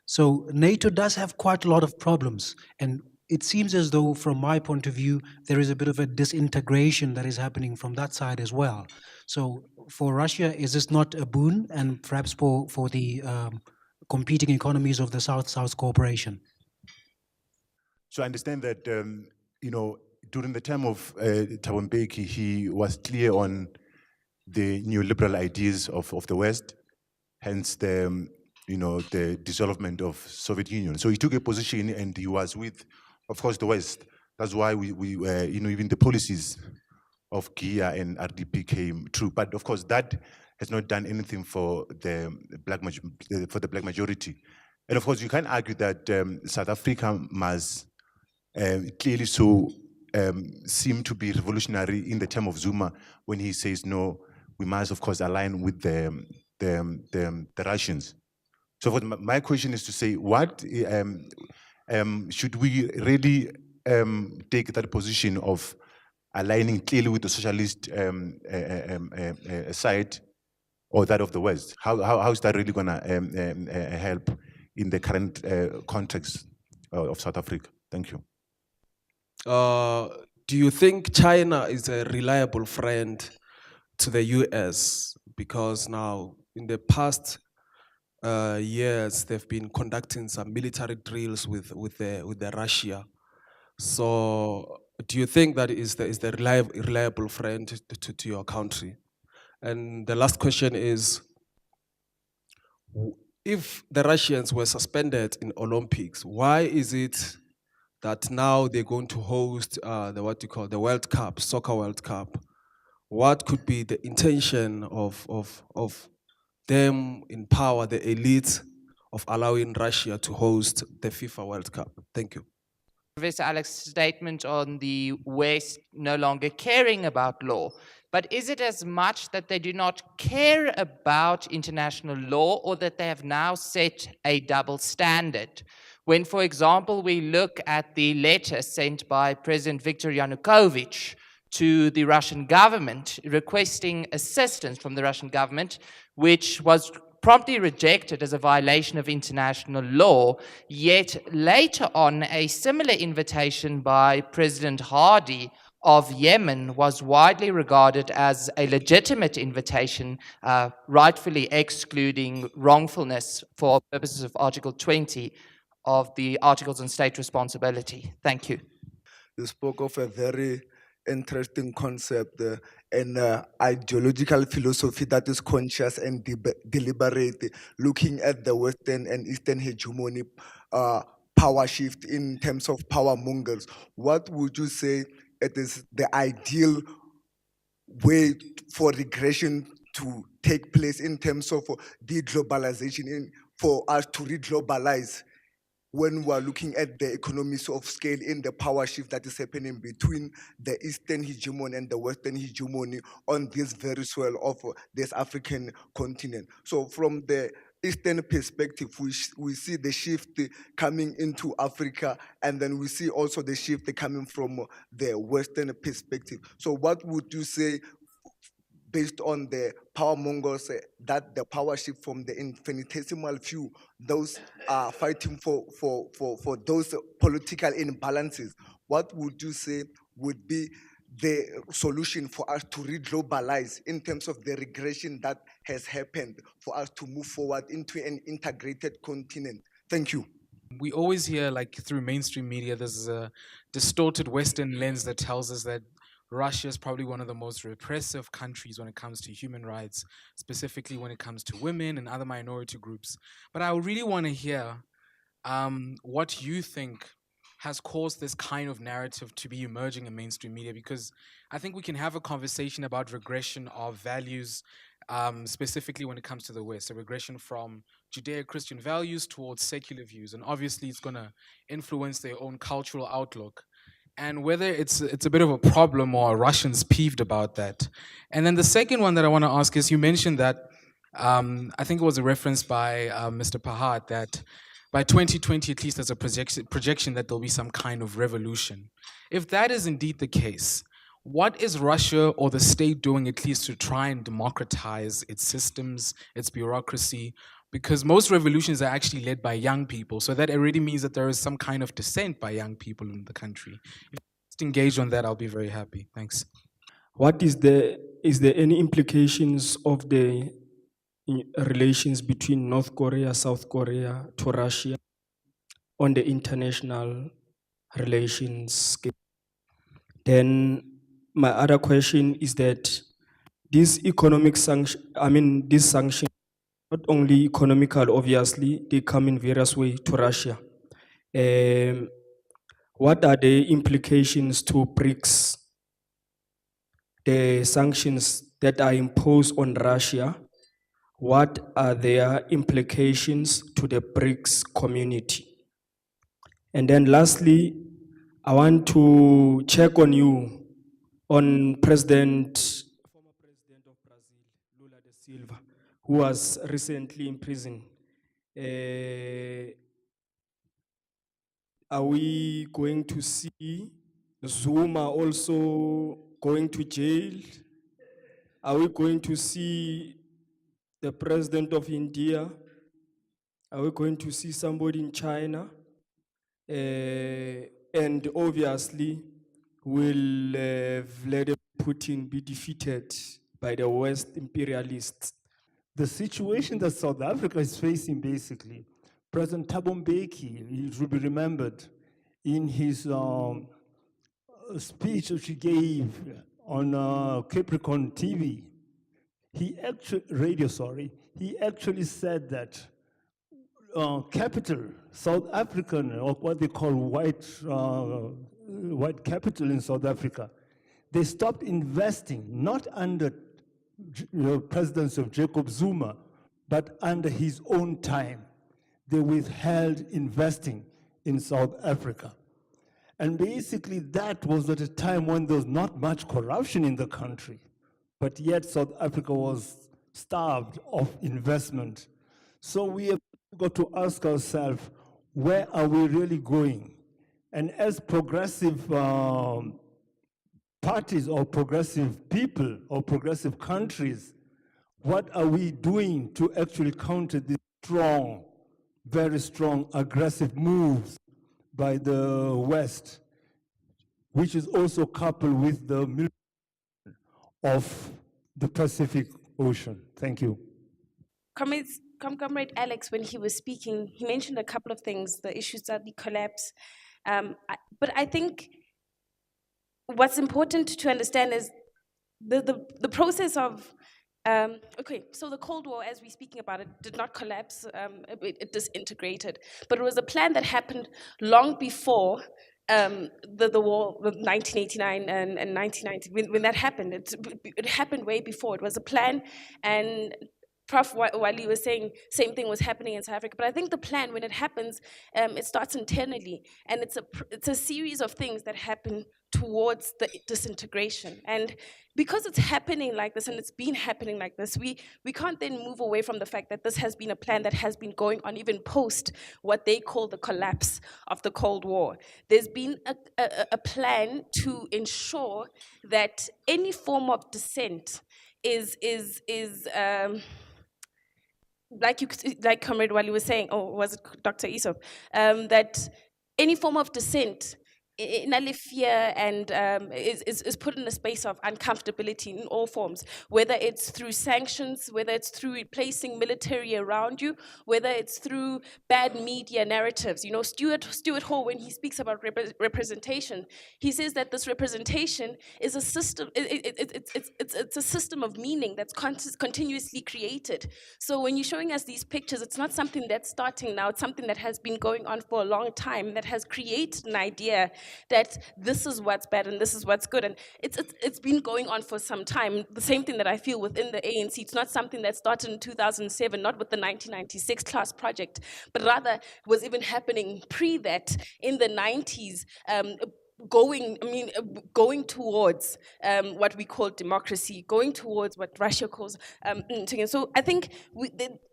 So NATO does have quite a lot of problems, and it seems as though, from my point of view, there is a bit of a disintegration that is happening from that side as well. So for Russia, is this not a boon, and perhaps for the competing economies of the South-South cooperation? So I understand that, during the time of Thabo Mbeki, he was clear on the neoliberal ideas of the West, hence the dissolvement of Soviet Union. So he took a position, and he was with, of course, the West. That's why we even the policies of GIA and RDP came true. But of course, that has not done anything for the black majority. And of course, you can argue that South Africa must clearly seem to be revolutionary in the term of Zuma when he says, no, we must of course align with the Russians. So my question is to say, what should we really take that position of aligning clearly with the socialist side or that of the West? How is that really going to help in the current context of South Africa? Thank you. Do you think China is a reliable friend to the US? Because now, in the past years, they've been conducting some military drills with the Russia. So, do you think that is the reliable friend to your country? And the last question is, if the Russians were suspended in Olympics, why is it that now they're going to host the World Cup, Soccer World Cup? What could be the intention of them in power, the elite, of allowing Russia to host the FIFA World Cup? Thank you. Professor Alex's statement on the West no longer caring about law, but is it as much that they do not care about international law, or that they have now set a double standard? When, for example, we look at the letter sent by President Viktor Yanukovych to the Russian government requesting assistance from the Russian government, which was promptly rejected as a violation of international law, yet later on a similar invitation by President Hadi of Yemen was widely regarded as a legitimate invitation, rightfully excluding wrongfulness for purposes of Article 20 of the Articles on State Responsibility. Thank you. You spoke of a very interesting concept and ideological philosophy that is conscious and deliberate, looking at the Western and Eastern hegemony power shift in terms of power mongers. What would you say it is the ideal way for regression to take place in terms of de-globalization, for us to re-globalize, when we're looking at the economies of scale in the power shift that is happening between the Eastern hegemony and the Western hegemony on this very soil of this African continent? So from the Eastern perspective, we see the shift coming into Africa, and then we see also the shift coming from the Western perspective. So what would you say, based on the power mongers, that the power shift from the infinitesimal few, those are fighting for those political imbalances, what would you say would be the solution for us to re-globalize in terms of the regression that has happened, for us to move forward into an integrated continent? Thank you. We always hear, like through mainstream media, there's a distorted Western lens that tells us that Russia is probably one of the most repressive countries when it comes to human rights, specifically when it comes to women and other minority groups. But I really want to hear what you think has caused this kind of narrative to be emerging in mainstream media, because I think we can have a conversation about regression of values, specifically when it comes to the West, a regression from Judeo-Christian values towards secular views, and obviously it's going to influence their own cultural outlook. And whether it's a bit of a problem or Russians peeved about that. And then the second one that I want to ask is, you mentioned that, I think it was a reference by Mr. Pahad, that by 2020 at least there's a projection that there'll be some kind of revolution. If that is indeed the case, what is Russia or the state doing at least to try and democratize its systems, its bureaucracy? Because most revolutions are actually led by young people, so that already means that there is some kind of dissent by young people in the country. If you just engage on that, I'll be very happy. Thanks. What is there any implications of the relations between North Korea, South Korea to Russia on the international relations scale? Then my other question is that this economic sanction, this sanction, not only economical, obviously, they come in various ways to Russia. What are the implications to BRICS the sanctions that are imposed on Russia, what are their implications to the BRICS community? And then lastly, I want to check on you on former President of Brazil, Lula da Silva, who was recently in prison. Are we going to see Zuma also going to jail? Are we going to see the president of India? Are we going to see somebody in China? And obviously, will Vladimir Putin be defeated by the West imperialists? The situation that South Africa is facing, basically, President Thabo Mbeki, it will be remembered in his speech which he gave on Capricorn TV, he actually said that capital, South African, or what they call white capital in South Africa, they stopped investing, not under presidency of Jacob Zuma, but under his own time. They withheld investing in South Africa. And basically that was at a time when there was not much corruption in the country, but yet South Africa was starved of investment. So we have got to ask ourselves, where are we really going? And as progressive parties or progressive people or progressive countries, what are we doing to actually counter these strong, very strong, aggressive moves by the West, which is also coupled with the military of the Pacific Ocean? Thank you. Comrade Alex, when he was speaking, he mentioned a couple of things, the issues that the collapse. But I think what's important to understand is the process of, okay, so the Cold War, as we're speaking about it, did not collapse, it disintegrated. But it was a plan that happened long before the war of 1989 and 1990. When that happened, it happened way before. It was a plan, and Prof. Wali was saying same thing was happening in South Africa. But I think the plan, when it happens, it starts internally, and it's a series of things that happen towards the disintegration. And because it's happening like this, and it's been happening like this, we can't then move away from the fact that this has been a plan that has been going on even post what they call the collapse of the Cold War. There's been a plan to ensure that any form of dissent is like Comrade Wali was saying, or was it Dr. Isop, that any form of dissent fear and is put in a space of uncomfortability in all forms, whether it's through sanctions, whether it's through replacing military around you, whether it's through bad media narratives. You know, Stuart Hall, when he speaks about representation, he says that this representation is a system. It's a system of meaning that's continuously created. So when you're showing us these pictures, it's not something that's starting now. It's something that has been going on for a long time, that has created an idea that this is what's bad and this is what's good. And it's been going on for some time. The same thing that I feel within the ANC. It's not something that started in 2007, not with the 1996 class project, but rather was even happening pre that in the 90s, going towards what we call democracy, going towards what Russia calls. So I think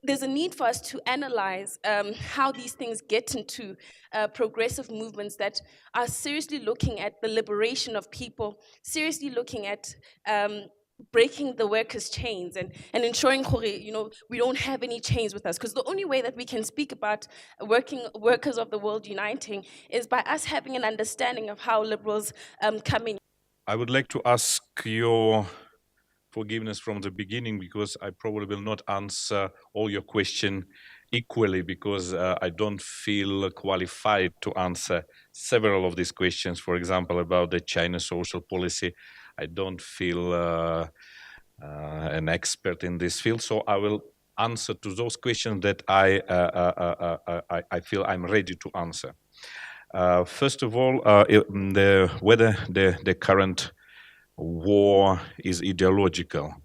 there's a need for us to analyze how these things get into progressive movements that are seriously looking at the liberation of people, seriously looking at breaking the workers' chains and ensuring, we don't have any chains with us. Because the only way that we can speak about workers of the world uniting is by us having an understanding of how liberals come in. I would like to ask your forgiveness from the beginning, because I probably will not answer all your questions equally, because I don't feel qualified to answer several of these questions. For example, about the China social policy, I don't feel an expert in this field, so I will answer to those questions that I feel I'm ready to answer. First of all, whether the current war is ideological.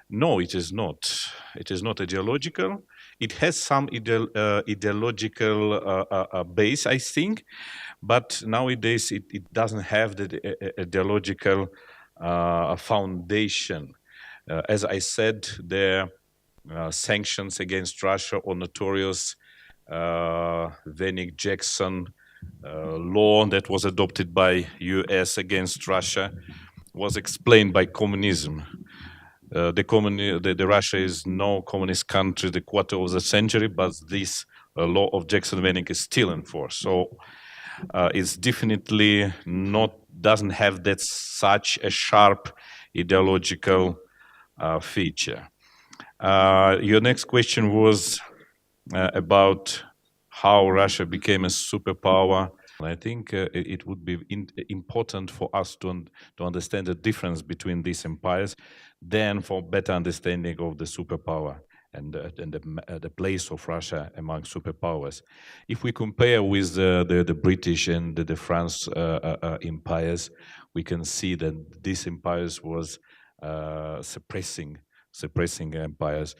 No, it is not. It is not ideological. It has some ideological base, I think, but nowadays it doesn't have the ideological foundation. As I said, the sanctions against Russia or notorious Vennik-Jackson law that was adopted by US against Russia was explained by communism. The Russia is no communist country the quarter of the century, but this law of Jackson-Vennik is still in force. So it's definitely doesn't have that such a sharp ideological feature. Your next question was about how Russia became a superpower. I think it would be important for us to understand the difference between these empires, then for better understanding of the superpower and the place of Russia among superpowers. If we compare with the British and the France empires, we can see that these empires was suppressing empires.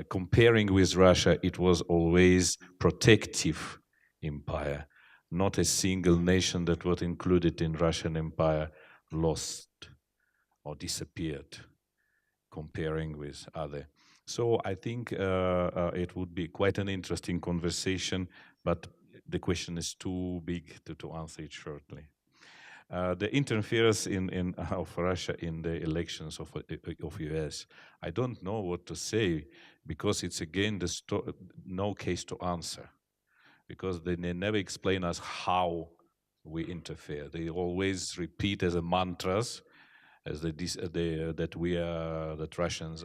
Comparing with Russia, it was always protective empire. Not a single nation that was included in Russian Empire lost or disappeared, comparing with other. So I think it would be quite an interesting conversation, but the question is too big to answer it shortly. The interference of Russia in the elections of US, I don't know what to say, because it's again no case to answer, because they never explain us how we interfere. They always repeat as a mantras, as that Russians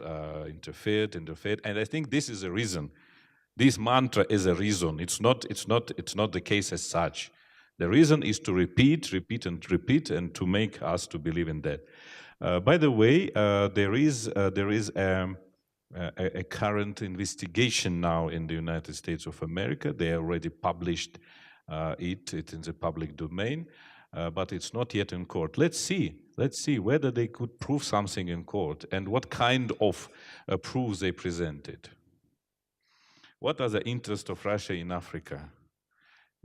interfered, and I think this is a reason. This mantra is a reason. It's not the case as such. The reason is to repeat, and to make us to believe in that. By the way, there is a current investigation now in the United States of America. They already published it in the public domain, but it's not yet in court. Let's see whether they could prove something in court and what kind of proofs they presented. What are the interests of Russia in Africa?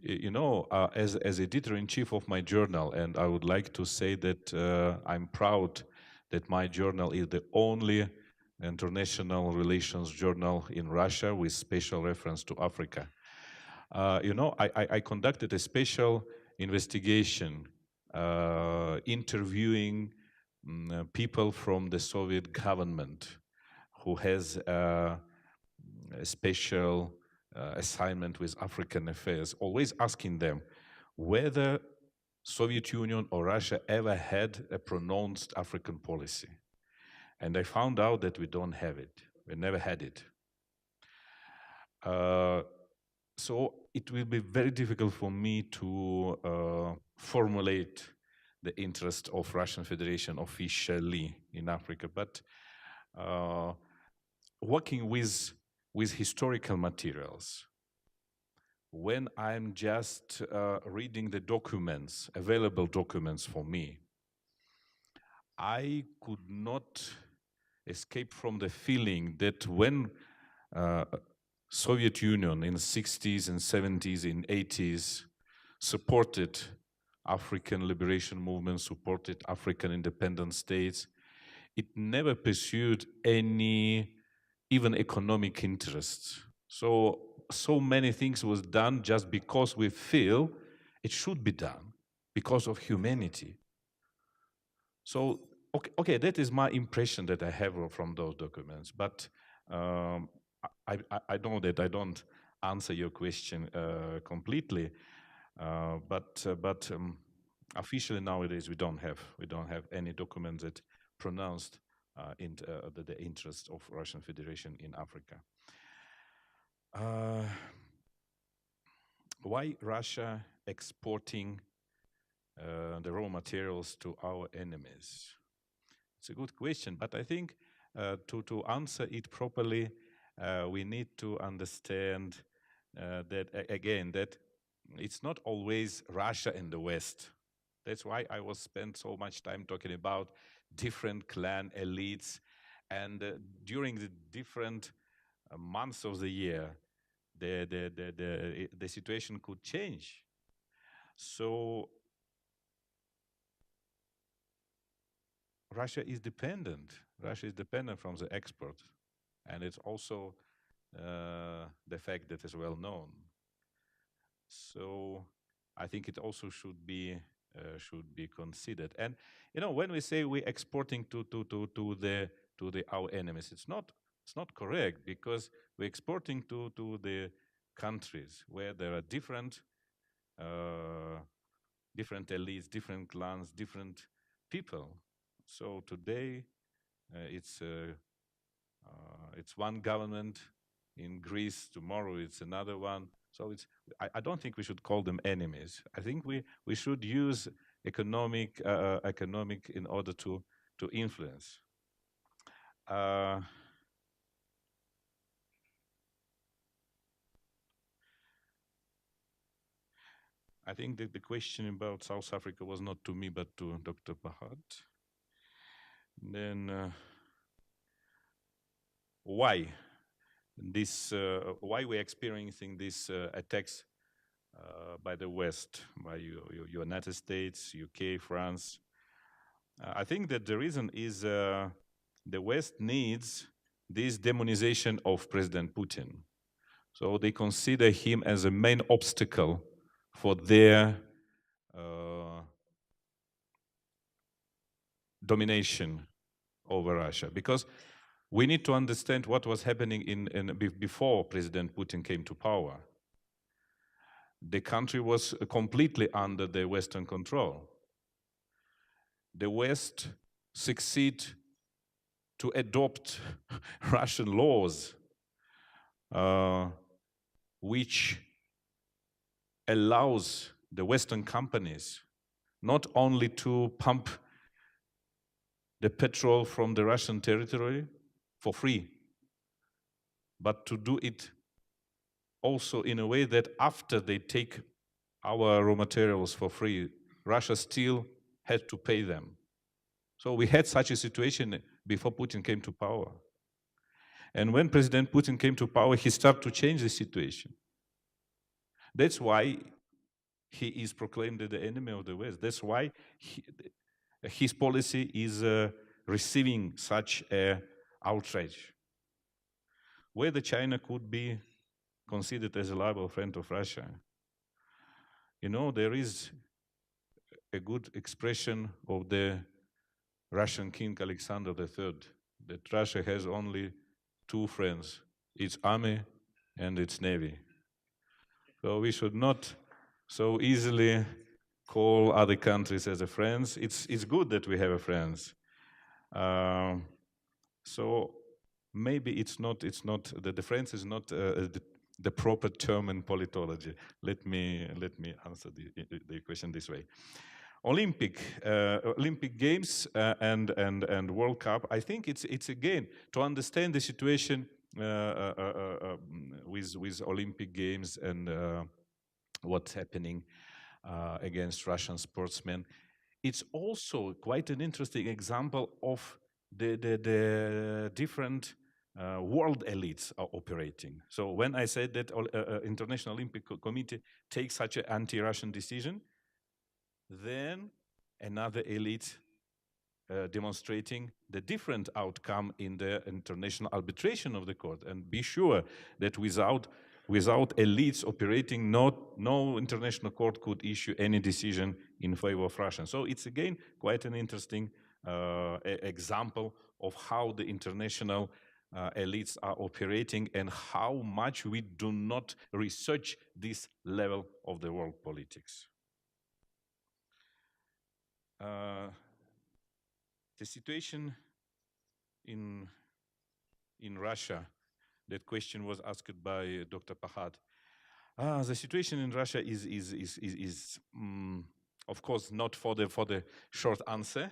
You know, as editor-in-chief of my journal, and I would like to say that I'm proud that my journal is the only international relations journal in Russia with special reference to Africa. You know, I conducted a special investigation interviewing people from the Soviet government who has a special assignment with African affairs, always asking them whether Soviet Union or Russia ever had a pronounced African policy. And I found out that we don't have it. We never had it. So it will be very difficult for me to formulate the interest of Russian Federation officially in Africa, but working with historical materials, when I'm just reading the documents, available documents for me, I could not escape from the feeling that when Soviet Union in the 60s and 70s and 80s supported African liberation movements, supported African independent states, it never pursued any even economic interests. So many things was done just because we feel it should be done, because of humanity. So, okay, that is my impression that I have from those documents, but I know that I don't answer your question completely, but officially nowadays we don't have any documents that pronounced the interest of Russian Federation in Africa. Why Russia exporting the raw materials to our enemies? It's a good question, but I think to answer it properly, we need to understand that again, that it's not always Russia and the West. That's why I was spent so much time talking about different clan elites, and during the different months of the year, the situation could change. So Russia is dependent. Russia is dependent from the export, and it's also the fact that is well known. So I think it also should be considered. And you know, when we say we're exporting to our enemies, it's not correct, because we're exporting to the countries where there are different elites, different clans, different people. So today it's one government in Greece, tomorrow it's another one. So I don't think we should call them enemies. I think we should use economic in order to influence. I think that the question about South Africa was not to me, but to Dr. Pahad. Then why we're experiencing these attacks by the West, by United States, UK, France? I think that the reason is the West needs this demonization of President Putin. So they consider him as a main obstacle for their domination over Russia. Because we need to understand what was happening before President Putin came to power. The country was completely under the Western control. The West succeeded to adopt Russian laws, which allows the Western companies not only to pump the petrol from the Russian territory for free, but to do it also in a way that after they take our raw materials for free, Russia still had to pay them. So we had such a situation before Putin came to power. And when President Putin came to power, he started to change the situation. That's why he is proclaimed the enemy of the West. That's why his policy is receiving such an outrage. Whether China could be considered as a reliable friend of Russia, you know, there is a good expression of the Russian King Alexander III, that Russia has only two friends, its army and its navy. So we should not so easily call other countries as a friends. It's good that we have a friends. So maybe it's not the friends is not the proper term in politology. Let me answer the question this way. Olympic Games and World Cup. I think it's again to understand the situation with Olympic Games and what's happening against Russian sportsmen. It's also quite an interesting example of the different world elites are operating. So when I said that International Olympic Committee takes such an anti-Russian decision, then another elite demonstrating the different outcome in the international arbitration of the court. And be sure that without elites operating, no international court could issue any decision in favor of Russia. So it's again quite an interesting example of how the international elites are operating and how much we do not research this level of the world politics. The situation in Russia, that question was asked by Dr. Pahad. The situation in Russia is of course not for the short answer,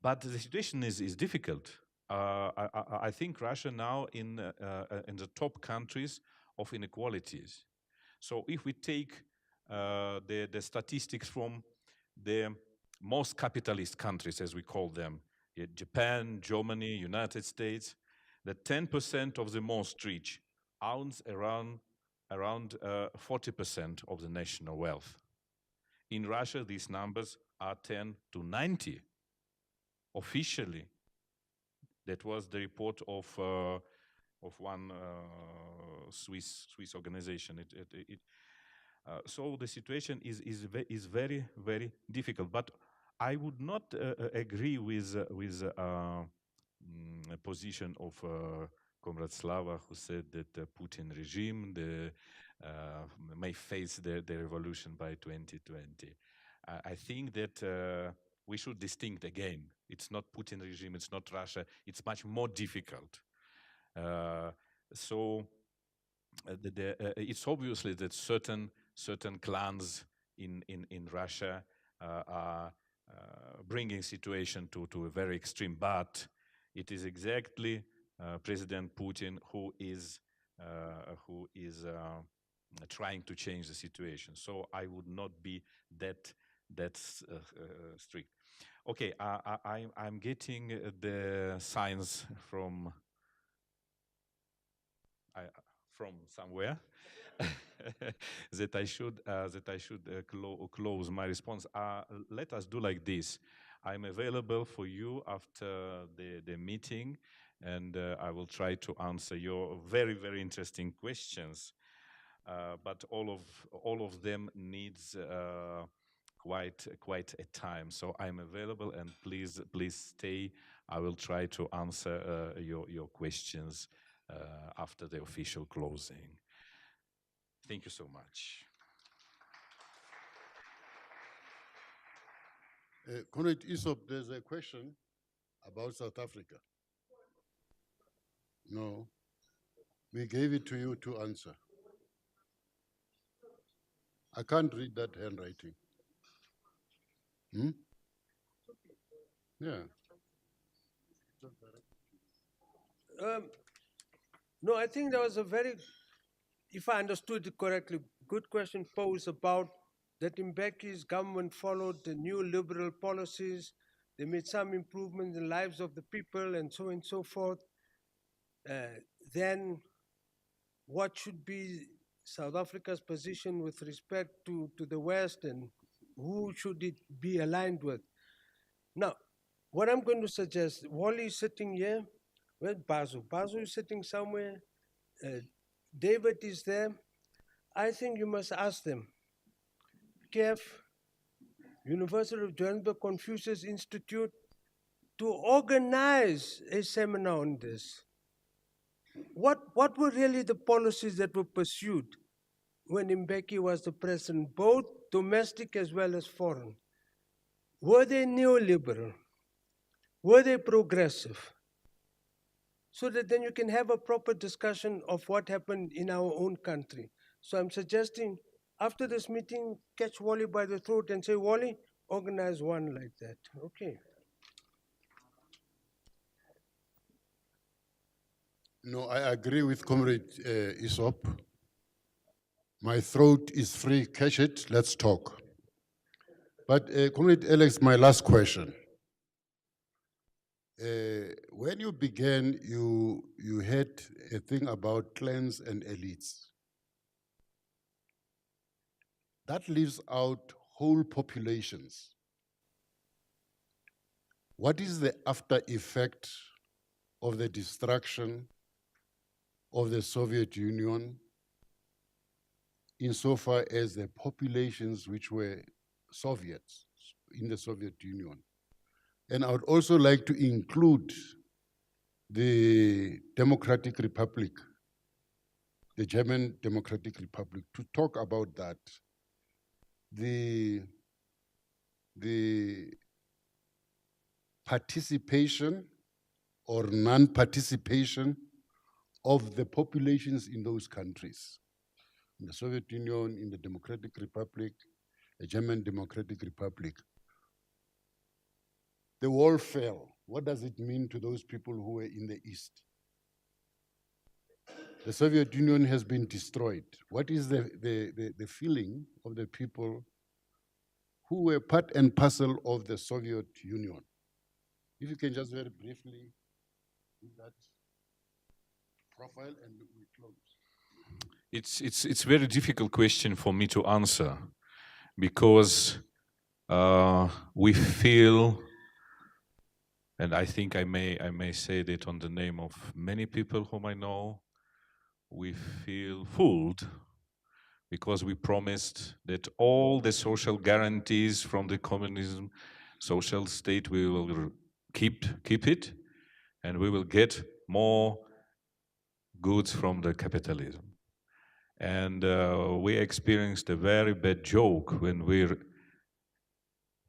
but the situation is difficult. I think Russia now in the top countries of inequalities. So if we take the statistics from the most capitalist countries, as we call them, Japan, Germany, United States, that 10% of the most rich owns around 40% of the national wealth. In Russia, these numbers are 10 to 90 officially. That was the report of one Swiss organization. So the situation is very, very difficult. But I would not agree with a position of Comrade Slava, who said that the Putin regime may face the revolution by 2020. I think that we should distinct again. It's not Putin regime, it's not Russia, it's much more difficult. It's obviously that certain clans in Russia are bringing situation to a very extreme, but it is exactly President Putin who is trying to change the situation. So I would not be that strict. Okay, I'm getting the signs from somewhere that I should close my response. Let us do like this. I'm available for you after the meeting, and I will try to answer your very, very interesting questions. But all of them needs quite a time. So I'm available, and please stay. I will try to answer your questions after the official closing. Thank you so much. Comrade Isop, there's a question about South Africa. No, we gave it to you to answer. I can't read that handwriting. Yeah. No, I think there was a very, if I understood it correctly, good question posed about that Mbeki's government followed the new liberal policies. They made some improvements in the lives of the people and so on and so forth. Then what should be South Africa's position with respect to the West, and who should it be aligned with? Now, what I'm going to suggest, Wally is sitting here. Where's Basu? Basu is sitting somewhere. David is there. I think you must ask them. KEF, University of Johannesburg Confucius Institute, to organize a seminar on this. What were really the policies that were pursued when Mbeki was the president, both domestic as well as foreign? Were they neoliberal? Were they progressive? So that then you can have a proper discussion of what happened in our own country. So I'm suggesting after this meeting, catch Wally by the throat and say, Wally, organize one like that. Okay. No, I agree with Comrade Isop. My throat is free, catch it, let's talk. But Comrade Alex, my last question. When you began, you had a thing about clans and elites. That leaves out whole populations. What is the after effect of the destruction of the Soviet Union insofar as the populations which were Soviets in the Soviet Union? And I would also like to include the Democratic Republic, the German Democratic Republic, to talk about that. The participation or non-participation of the populations in those countries, in the Soviet Union, in the Democratic Republic, the German Democratic Republic. The wall fell. What does it mean to those people who were in the East? The Soviet Union has been destroyed. What is the feeling of the people who were part and parcel of the Soviet Union. If you can just very briefly do that profile and we close. It's very difficult question for me to answer because we feel, and I think I may say that on the name of many people whom I know, we feel fooled because we promised that all the social guarantees from the communism social state we will keep it, and we will get more goods from the capitalism. And we experienced a very bad joke when we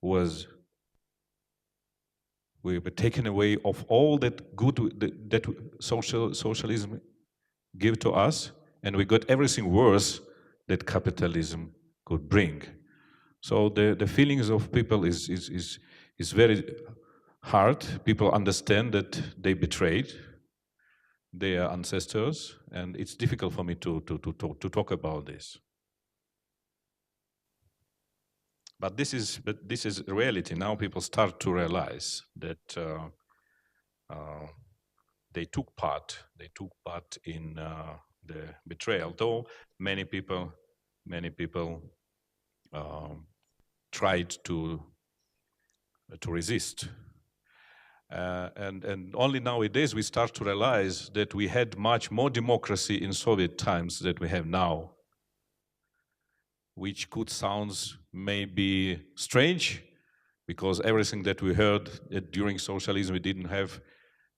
were taken away of all that good that socialism gave to us, and we got everything worse that capitalism could bring. So the feelings of people is very hard. People understand that they betrayed their ancestors, and it's difficult for me to talk about this. But this is reality. Now people start to realize that they took part in the betrayal. Though many people tried to resist. And only nowadays we start to realize that we had much more democracy in Soviet times than we have now, which could sound maybe strange, because everything that we heard during socialism, we didn't have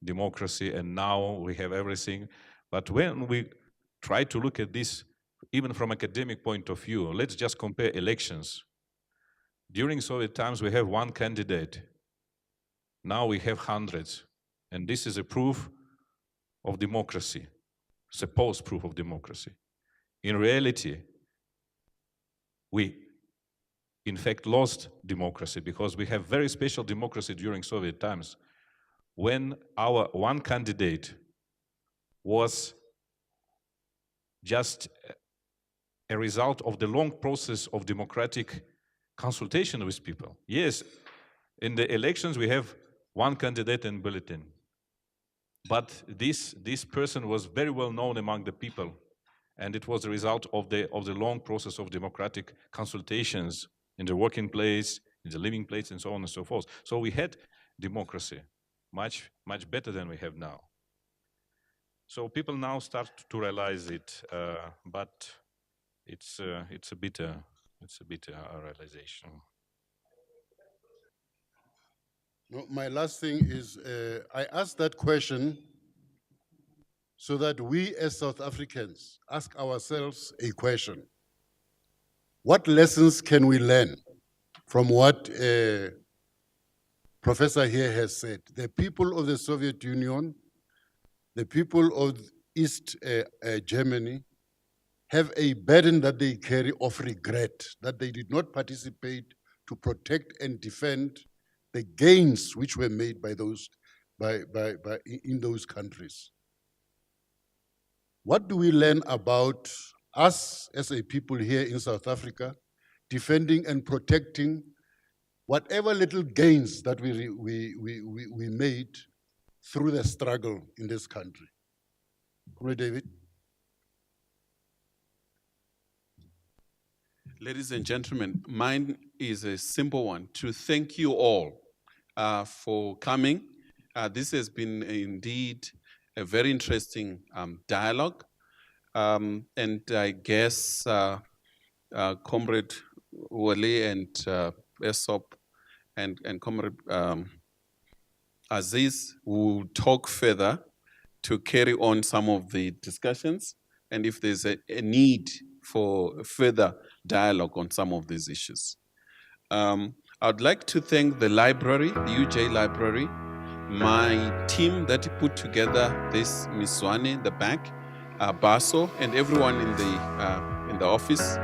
democracy, and now we have everything. But when we try to look at this, even from academic point of view, let's just compare elections. During Soviet times, we have one candidate. Now we have hundreds, and this is a proof of democracy, supposed proof of democracy. In reality, we, in fact, lost democracy because we have very special democracy during Soviet times when our one candidate was just a result of the long process of democratic consultation with people. Yes, in the elections we have one candidate and bulletin, but this person was very well known among the people, and it was the result of the long process of democratic consultations in the working place, in the living place, and so on and so forth. So we had democracy much better than we have now. So people now start to realize it, but it's a bit a realization. No, my last thing is, I asked that question so that we as South Africans ask ourselves a question. What lessons can we learn from what Professor here has said? The people of the Soviet Union, the people of East Germany have a burden that they carry of regret, that they did not participate to protect and defend the gains which were made by those in those countries. What do we learn about us as a people here in South Africa, defending and protecting whatever little gains that we made through the struggle in this country? David. Ladies and gentlemen, mine is a simple one. To thank you all for coming. This has been indeed a very interesting dialogue. And I guess Comrade Wale and Aesop and Comrade Aziz will talk further to carry on some of the discussions, and if there's a need for further dialogue on some of these issues. I'd like to thank the library, the UJ Library, my team that put together this, Ms. Swane in the back, Baso, and everyone in the office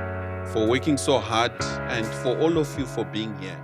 for working so hard, and for all of you for being here.